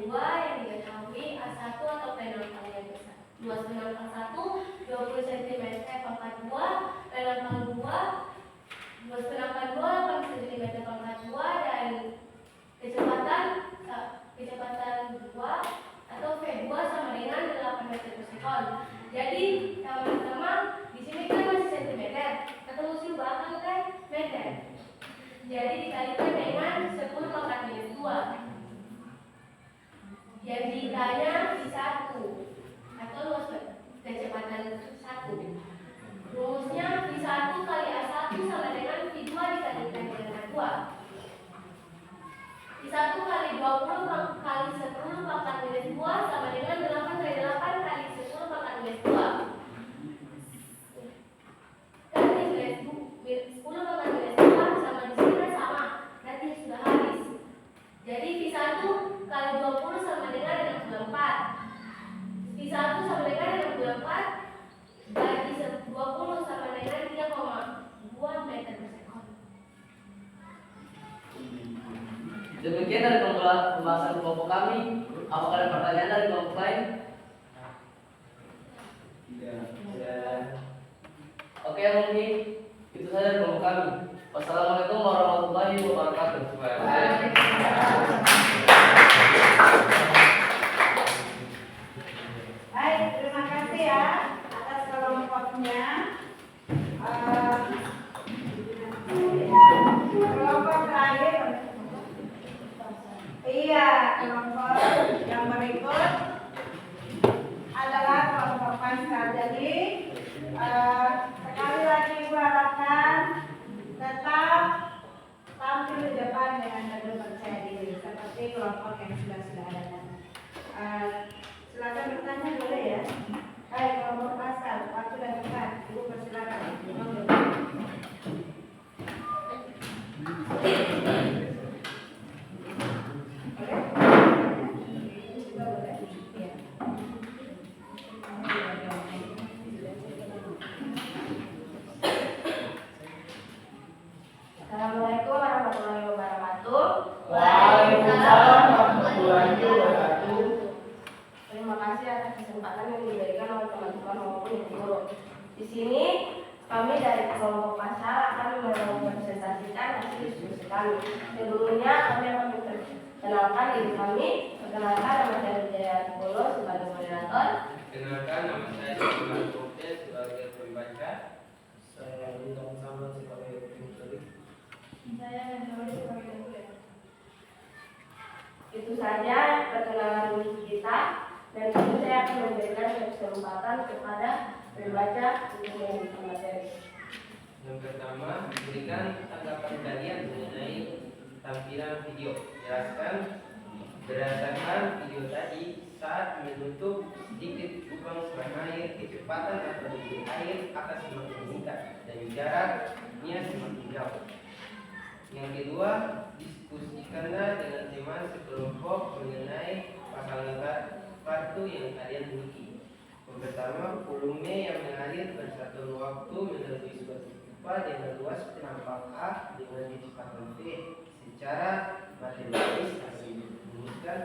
V2 yang diketahui A1 atau panel kalian besar. Luas panel A1 20 cm pangkat 2, panel pangkat 2 luas panel pangkat 2 8 cm pangkat 2 dan kecepatan 2 atau V2 sama dengan 8 meter per sekon. Jadi teman-teman di sini kan masih cm, ketemu suhu bakal kan meter. Jadi dikalikan dengan 10 pangkat minus 2. Yang ditanya V1 atau luas kecepatan 1. Rumusnya V1 kali A1 sama dengan V2 dikalikan dengan A2. V1 kali 20 kali 10 pangkat minus 2 sama dengan 8 kali 8 kali 10 pangkat minus 2. Kan minus 10 pangkat minus 2 sama di sini kan sama. Nanti sudah habis. Jadi V1 kali 20 sama dengan 64. V1 sama dengan 64 bagi 20 sama dengan 3,2 meter per sekon. Demikian dari pembahasan kelompok kami. Apakah ada pertanyaan dari kelompok lain? Oke, mungkin itu saja dari kelompok kami. Wassalamualaikum warahmatullahi wabarakatuh. Baik, terima kasih ya atas kelompoknya. Kelompok terakhir, iya, kelompok yang berikut adalah kelompok pasca. Jadi sekali lagi ibu harapkan tetap tampil di depan dengan penuh percaya diri seperti kelompok yang sudah ada. Silakan bertanya boleh ya. Baik, kelompok pasca, waktu dan tempat, ibu persilakan. Assalamualaikum warahmatullahi wabarakatuh. Waalaikumsalam warahmatullahi wabarakatuh. Terima kasih atas kesempatan yang diberikan oleh teman-teman maupun ibu guru. Di sini kami dari kelompok pasar akan mempresentasikan hasil diskusi kami. Sebelumnya kami akan memperkenalkan diri kami. Perkenalkan, nama saya Wijaya Polo sebagai moderator. Kenalkan, nama saya Suman Koptes sebagai pembaca. Saya Bintang Samuel sebagai penulis. Saya Nurul sebagai penulis. Itu saja perkenalan kita, dan kini saya akan memberikan kesempatan kepada pembaca untuk memberikan materi. Yang pertama, berikan tanggapan kalian mengenai tampilan video. Jelaskan berdasarkan video tadi, saat menutup sedikit lubang selang air, kecepatan atau debit air akan semakin meningkat dan jaraknya semakin jauh. Yang kedua, diskusikanlah dengan teman sekelompok mengenai pasangan kartu yang kalian miliki. Yang pertama, volume yang mengalir bersatu waktu melalui suatu pipa dengan luas penampak A dengan kecepatan V. Secara matematis akan dirumuskan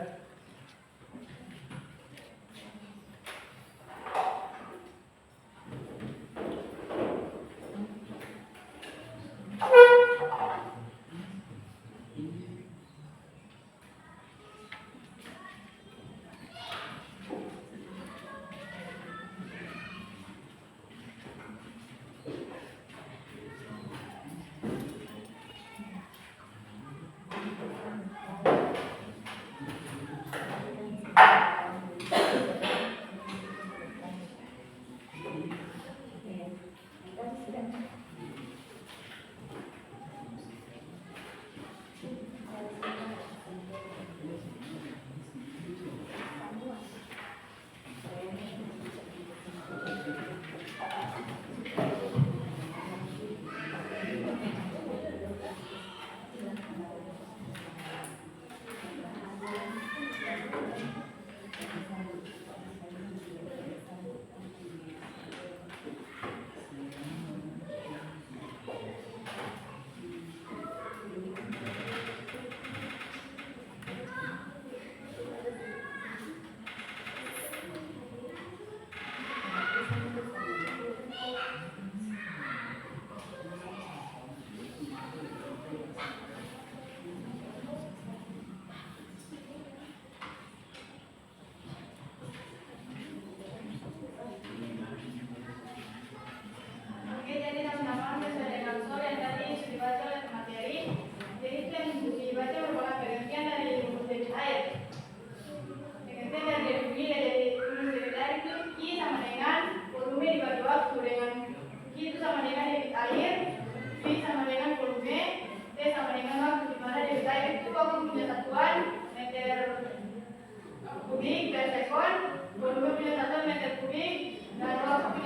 kubik per sekon, volume punya satuan meter kubik, dan waktu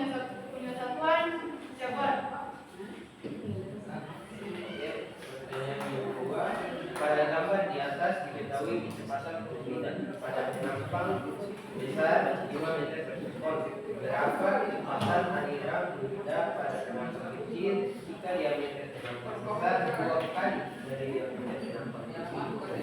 punya satuan sekon. Pertanyaan yang kedua, pada gambar di atas diketahui kecepatan perpindahan pada penampang besar 5 meter per sekon. Berapa kecepatan aliran berpindah pada penampang kecil jika diameter penampang besar 2 kali dari diameter penampang kecil?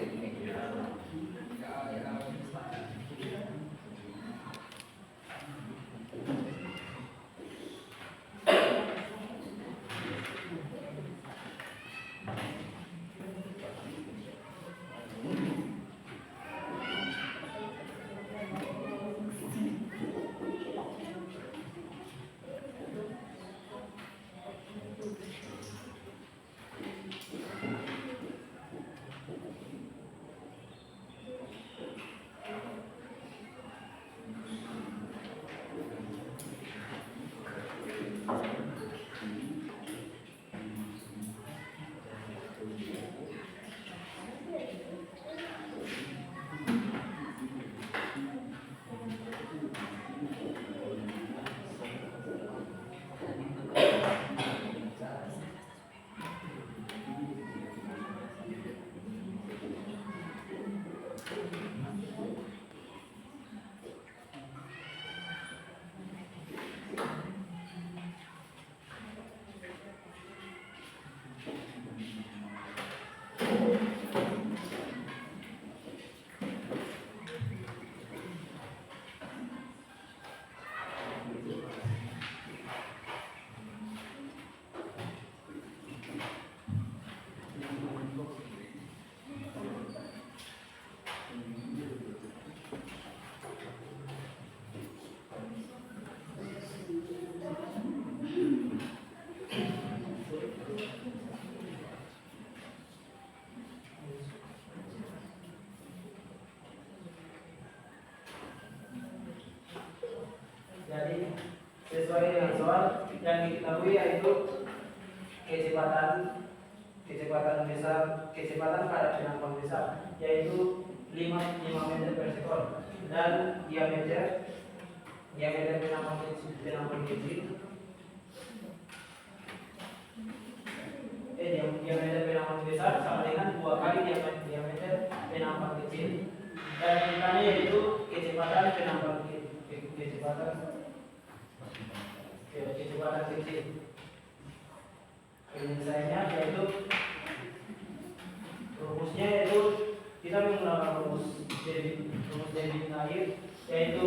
Jadi sesuai dengan soal yang diketahui yaitu kecepatan pada penampang besar yaitu 5 meter per sekon dan diameter penampang kecil diameter penampang besar sama dengan 2 kali diameter penampang kecil dan ditanya yaitu kecepatan penampang kecepatan kecil. Penyelesaiannya yaitu rumusnya yaitu kita menggunakan rumus David air yaitu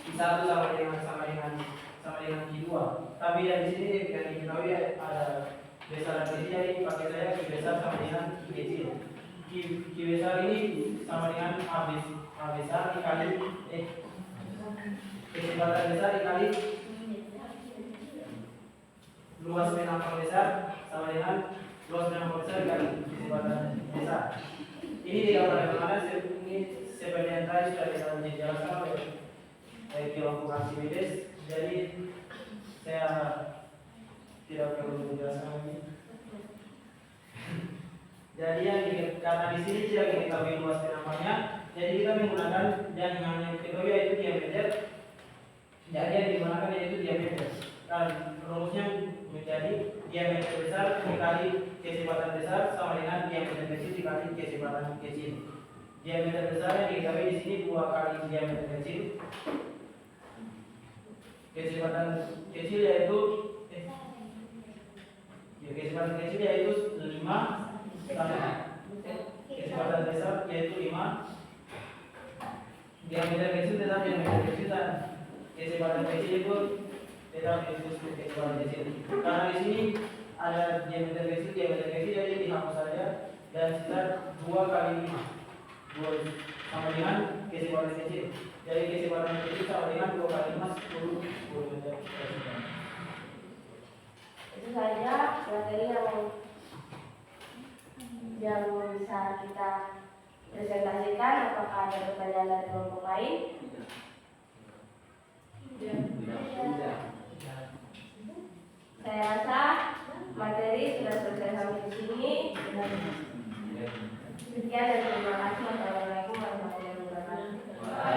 I1 sama dengan I2. Tapi dari sini yang diketahui ada besaran kecil jadi pakai saya Q besar sama dengan Q kecil. Q besar ini sama dengan A besar dikali kecepatan besar dikali luas penampang besar sama dengan luas penampang besar dikali kecepatan besar. Ini tidak bagaimana ini seperti yang tadi sudah dijelaskan oleh kelompok Archimedes. Jadi saya tidak perlu menjelaskan lagi. Jadi karena di sini tidak diketahui luas penampangnya, jadi kita menggunakan yang kedua yaitu diameter. Jadi yang digunakan yaitu diameter. Dan rumusnya menjadi diameter besar dikali kecepatan besar sama dengan diameter kecil dikali kecepatan kecil. Diameter besar yang diketahui di sini 2 kali diameter kecil. Kecepatan kecil yaitu 5 kecepatan besar yaitu 5. Diameter kecil tetap diameter kecil dan kecepatan kecil itu tetap kecepatan kecil. Karena di sini ada diameter kecil jadi dihapus saja dan sisa 2 kali 5 sama dengan kecepatan kecil. Jadi kecepatan kecil sama dengan 2 kali 5 10 meter per sekon. Itu saja materi yang bisa kita presentasikan. Apakah ada pertanyaan dari kelompok lain? Saya rasa materi sudah selesai sampai di sini. Sekian dan terima kasih. Wassalamualaikum warahmatullahi wabarakatuh.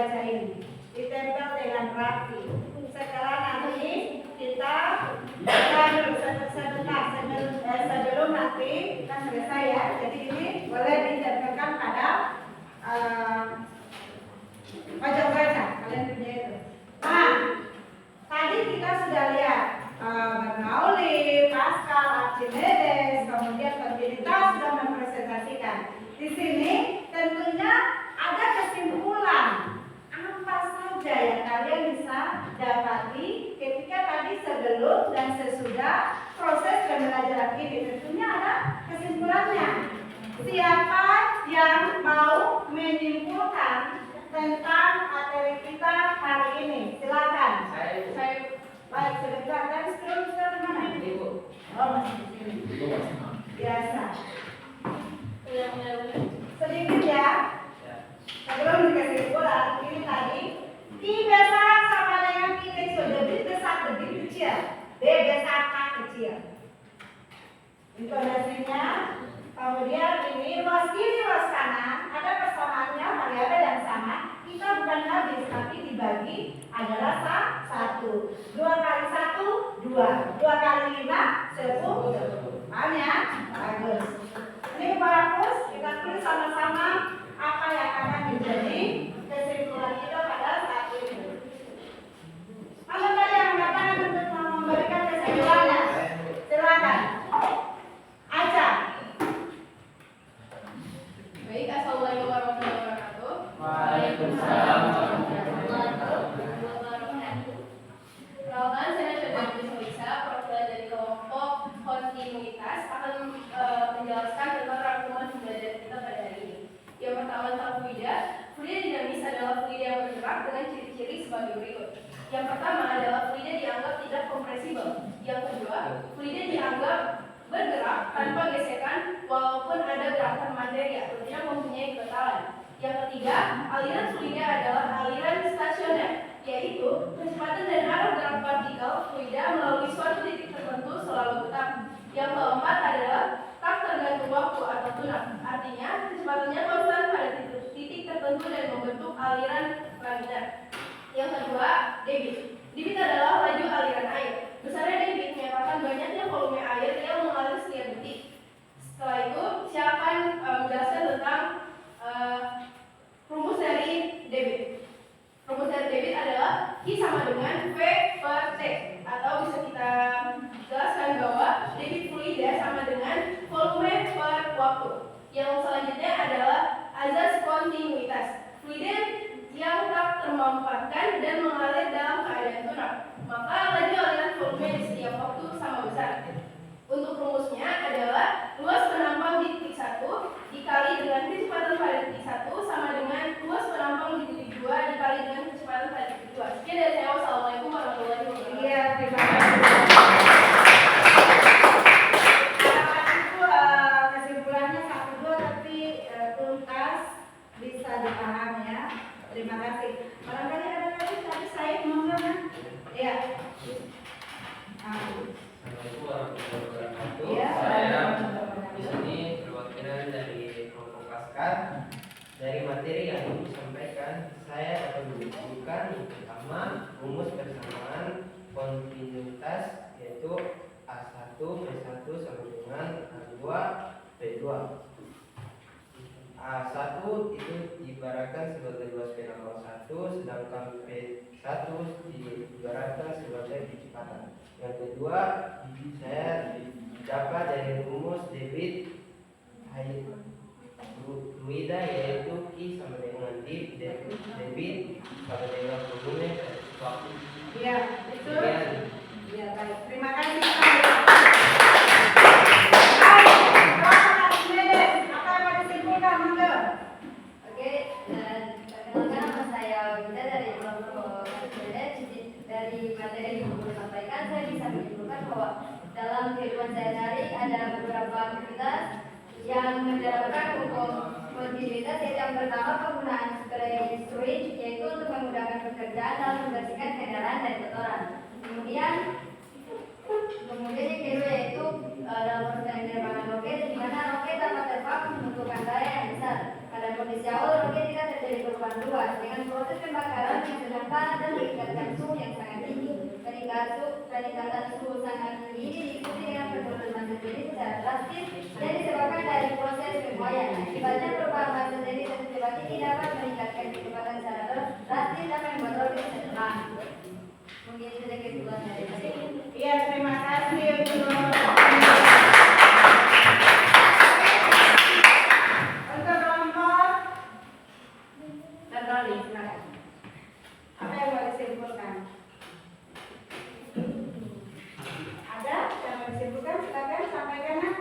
baca ini ditempel dengan rapi. Setelah nanti kita sebelum nanti kita selesai ya. Jadi ini boleh ditempelkan pada pojok baca. Kalian punya itu. Nah, tadi kita sudah lihat Bernoulli, Pascal, Archimedes, kemudian kontinuitas sudah mempresentasikan. Di sini tentunya ada kesimpulan apa saja yang kalian bisa dapati ketika tadi sebelum dan sesudah proses pembelajaran ini. Tentunya ada kesimpulannya. Siapa yang mau menyimpulkan tentang materi kita hari ini? Silakan. Saya Baik, sebentar. Dan sebelum mana? Ibu. Oh, masih di sini. Biasa. Sedikit ya. Sebelum kesimpulan, ini tadi I besar sama dengan I kecil. Debit besar, debit kecil. B besar, K kecil. Intonasinya. Kemudian ini luas kiri, luas kanan. Ada persamaannya, variabel yang sama. Kita bukan habis, tapi dibagi adalah satu. 2 kali 1, 2. 2 kali 5, 10. Paham ya? Bagus. Ini bagus, kita tulis sama-sama apa yang akan menjadi kesimpulan kita pada saat ini. Mana tadi yang datang untuk memberikan kesimpulannya? Silakan. Aja. baik, assalamualaikum warahmatullahi wabarakatuh. Waalaikumsalam. Perkenalkan, saya Febri Solisa, perwakilan dari kelompok kontinuitas akan menjelaskan tentang rangkuman pembelajaran kita pada hari ini. Yang pertama tentang fluida. Fluida dinamis adalah fluida yang bergerak dengan ciri-ciri sebagai berikut. Yang pertama adalah fluida dianggap tidak kompresibel. Yang kedua, fluida dianggap bergerak tanpa gesekan walaupun ada gerakan materi, artinya mempunyai keketalan. Yang ketiga, aliran fluida adalah aliran stasioner, yaitu kecepatan dan arah gerak partikel fluida melalui suatu titik tertentu selalu tetap. Yang keempat adalah tak tergantung waktu atau tunap, artinya kecepatannya konstan pada titik tertentu dan membentuk aliran laminar. Yang kedua, debit. Debit adalah laju aliran air. Besarnya debit menyatakan banyaknya volume air yang mengalir setiap detik. Setelah itu, saya akan menjelaskan tentang rumus dari debit. Rumus dari debit adalah I sama dengan V per T, atau bisa kita jelaskan bahwa debit fluida sama dengan volume per waktu. Yang selanjutnya adalah azas kontinuitas. Fluida yang tak termanfaatkan dan mengalir dalam keadaan tunap, maka laju aliran volume di setiap waktu sama besar. Untuk rumusnya adalah luas penampang di titik 1 dikali dengan kecepatan pada titik 1 sama dengan luas penampang di titik 2 dikali dengan kecepatan pada titik 2. Sekian dari saya. Wassalamualaikum warahmatullahi wabarakatuh. Iya, terima kasih. Itu kesimpulannya 1-2 tapi tuntas bisa dipahami ya. Terima kasih. Barangkali ada lagi tapi saya monggo kan? Iya. Assalamualaikum warahmatullahi wabarakatuh. Iya. Saya di sini perwakilan dari kelompok Pascal. Dari materi yang disampaikan, saya akan menunjukkan yang pertama rumus persamaan kontinuitas, yaitu A1 B1 sama dengan A2 B2. A1 itu diibaratkan sebagai luas penangkal 1, sedangkan B1 diibaratkan sebagai kecepatan. Yang kedua, saya dapat dari rumus debit fluida, yaitu I sama dengan debit sama dengan volume waktu. Iya, betul. Iya, baik. Terima kasih. Apa yang mau disimpulkan, monggo? Oke, perkenalkan nama saya Winda dari kelompok Kontinuitas. Dari materi yang belum sampaikan, saya bisa menyimpulkan bahwa dalam kehidupan sehari-hari ada beberapa aktivitas yang menerapkan hukum kontinuitas, yaitu yang pertama penggunaan spray switch, yaitu untuk memudahkan pekerjaan dalam membersihkan kendaraan dari kotoran. Kemudian yang kedua yaitu dalam proses penerbangan roket, di mana roket dapat terbang menggunakan daya yang besar. Pada kondisi awal roket tidak terjadi perubahan sangat luas dengan proses pembakaran yang sedang panas dan meningkatkan suhu yang sangat tinggi. Peningkatan suhu sangat tinggi ini diikuti dengan penurunan massa jenis secara drastis yang disebabkan dari proses pembuayan. Akibatnya perubahan massa jenis yang secepat ini dapat meningkatkan kecepatan secara drastis dan membuat roti bisa terbang. Mungkin saja kesimpulan dari saya. Iya, terima kasih untuk kelompok dan Roli, silakan. Apa yang mau disimpulkan? Ada yang mau disimpulkan? Silakan sampaikan. Nak.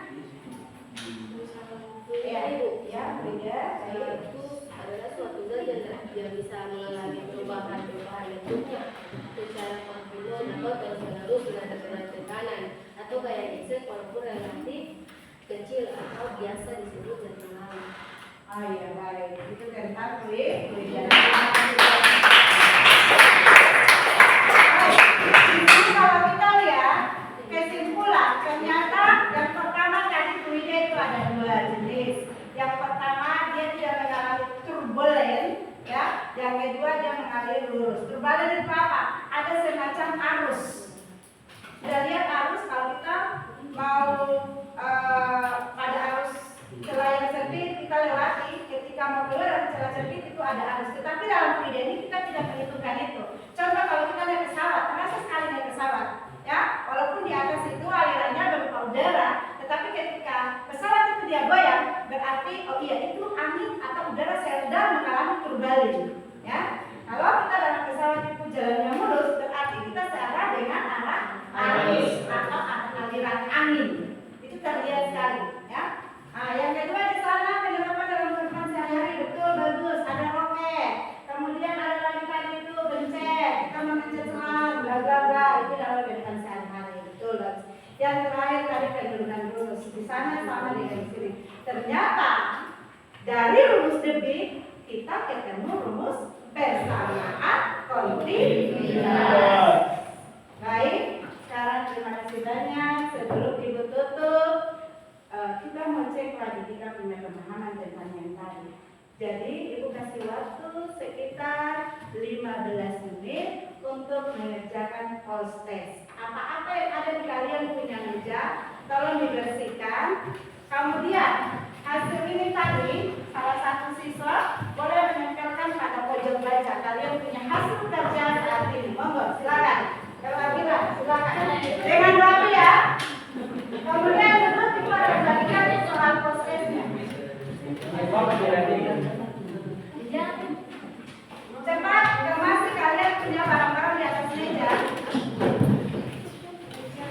Iya, Ibu. Ya, beda. Itu adalah suatu zat yang bisa mengalami perubahan bentuknya secara kontinus atau terus-menerus dengan terkena tekanan atau kayak X walaupun relatif kecil atau biasa disebut zat mengalir. Oh iya, baik. Itu tentang kulit. Jadi kalau kita lihat kesimpulan, ternyata yang pertama tadi fluida itu ada dua jenis. Yang pertama dia tidak mengalami turbulen, ya. Yang kedua dia mengalir lurus. Turbulen itu apa? Ada semacam arus. Sudah lihat arus kalau kita mau pada arus celah yang sempit kita lewati, ketika mau keluar dari celah sempit itu ada arus. Tetapi dalam fluida ini kita tidak perhitungkan itu. Contoh kalau kita naik pesawat, terasa sekali naik pesawat, ya, walaupun di atas itu alirannya berupa udara, tetapi ketika pesawat itu dia goyang, berarti oh iya itu angin atau udara sedang mengalami turbulen, ya. Kalau kita dalam pesawat itu jalannya mulus, berarti kita searah dengan arah arus atau aliran angin. Itu terlihat sekali, ya. Nah, yang kedua di sana penerapan dalam kehidupan sehari-hari betul bagus, ada roket, kemudian ada lagi tadi itu bencet, kita memencet selang, bla bla bla, itu dalam kehidupan sehari-hari betul bagus. Yang terakhir tadi penurunan lurus, di sana sama dengan di sini. Ternyata dari rumus debit kita ketemu rumus persamaan kontinuitas. Baik, sekarang terima kasih banyak. Sebelum Ibu tutup, kita mau cek lagi, kita punya pemahaman tentang yang tadi. Jadi Ibu kasih waktu sekitar 15 menit untuk mengerjakan post test. Apa-apa yang ada di kalian punya meja, tolong dibersihkan. Kemudian hasil ini tadi, salah satu siswa boleh menempelkan pada pojok baca. Kalian punya hasil kerja saat ini. Monggo, silakan. Kalau Abira, silakan. Dengan rapi ya. Kemudian berikut Ibu akan bagikan soal post testnya. Cepat, masih kalian punya barang-barang di atas meja.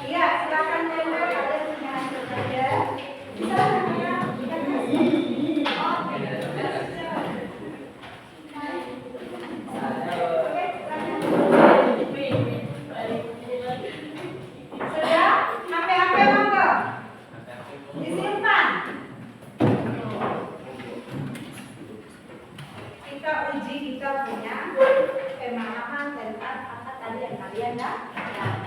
Iya, silakan tempel kalian punya hasil kerja. Bisa ya. Sudah? HP monggo. Disimpan. Kita uji kita punya pemahaman tentang apa tadi yang kalian dapat.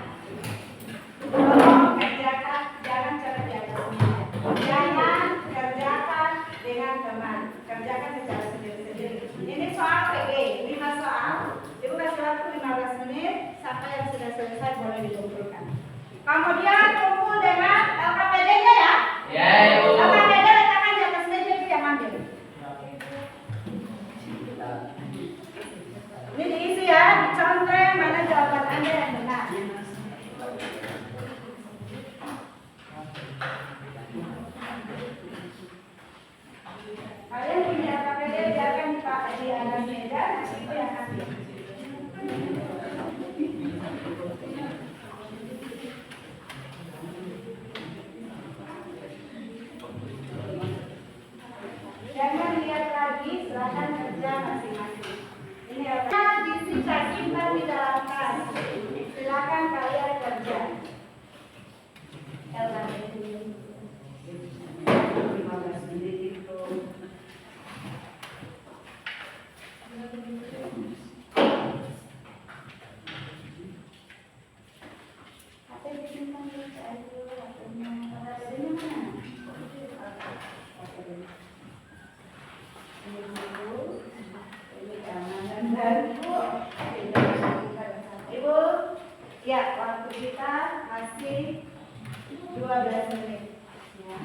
Tolong kerjakan, jangan coba di atas meja. Jangan kerjakan dengan teman, kerjakan secara sendiri-sendiri. Ini soal PG, 5 soal. Ibu kasih waktu 15 menit, sampai yang sudah selesai boleh dikumpulkan. Kemudian kumpul dengan LKPD-nya ya. Ya, Ibu. LKPD letakkan di atas meja itu yang ambil. Ini diisi ya, dicontreng mana jawaban Anda yang benar. Kalian punya KPD biarkan di atas meja, nanti itu yang ambil. Jangan lihat lagi, silakan kerja masing-masing. Ini apa? Disita simpan di dalam tas. Silakan kalian kerja. LKPD 15 menit itu. Apa yang disimpan di tas itu? LKPD-nya mana? Ini dulu, ini Ibu, ya waktu kita masih 12 menit. Ya.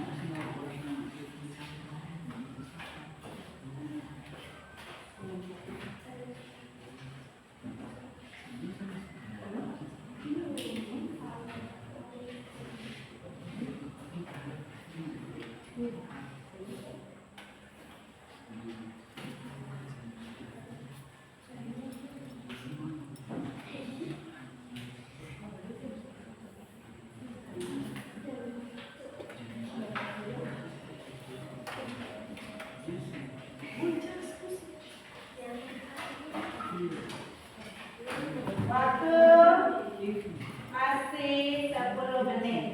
Waktu masih 10 menit.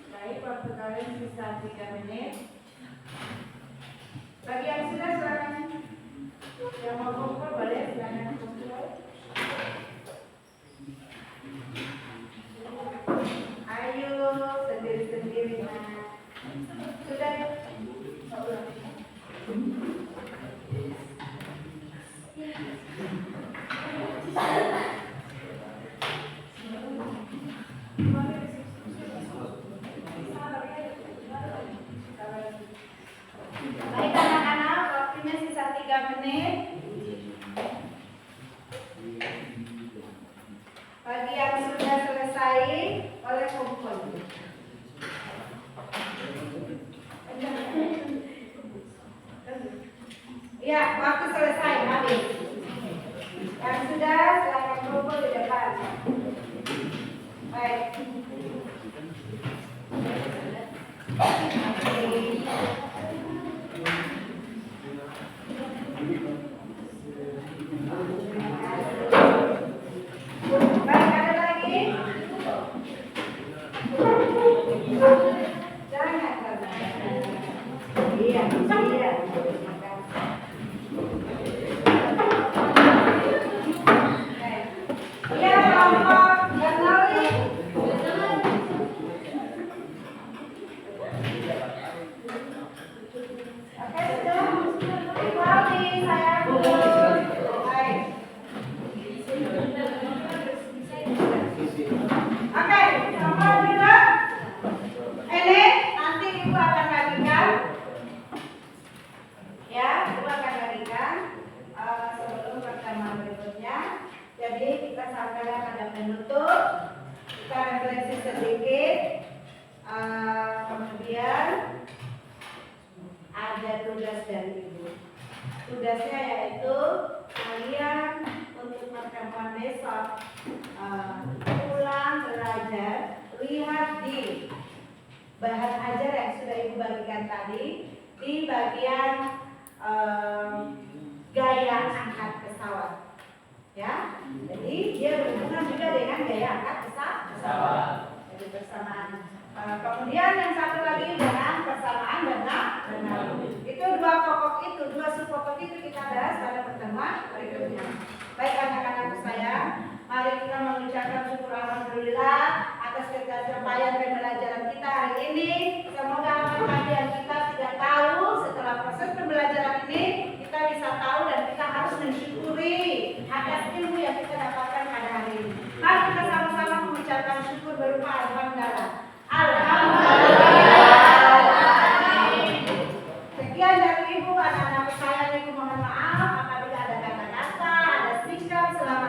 Baik, waktu kalian sisa 3 menit. Bagi yang sudah silakan. Yang mau kumpul boleh silakan kumpul. Ayo sendiri-sendiri. Sudah. Baik anak-anak, waktunya sisa 3 menit. Bagi yang sudah selesai, boleh kumpul. Ya, waktu selesai, habis. Yang sudah, silakan kumpul di depan. Baik. Baik, ada lagi? Jangan. Iya, iya. Iya, kelompok Bernali. Oke, sudah. Ibu Aldi, saya baik. Oke, nomor 2. Ini nanti Ibu akan bagikan. Ya, Ibu akan bagikan sebelum pertemuan berikutnya. Jadi kita sampaikan pada penutup, kita refleksi sedikit, kemudian ada tugas dari Ibu. Tugasnya yaitu kalian untuk pertemuan besok ulang belajar, lihat di bahan ajar yang sudah Ibu bagikan tadi di bagian gaya angkat pesawat. Ya, jadi dia berhubungan juga dengan gaya angkat pesawat. Jadi persamaan. Kemudian yang satu lagi dengan persamaan benar. Itu dua pokok itu, dua subpokok itu kita bahas pada pertemuan berikutnya. Baik anak-anakku sayang, mari kita mengucapkan syukur alhamdulillah atas pencapaian pembelajaran kita hari ini. Semoga apa yang kita tidak tahu setelah proses pembelajaran ini kita bisa tahu dan kita harus mensyukuri atas ilmu yang kita dapatkan pada hari ini. Mari kita sama-sama mengucapkan syukur berupa alhamdulillah. Alhamdulillah. Sekian dari Ibu, anak-anak sayang Ibu mohon maaf apabila ada kata-kata, ada sikap selama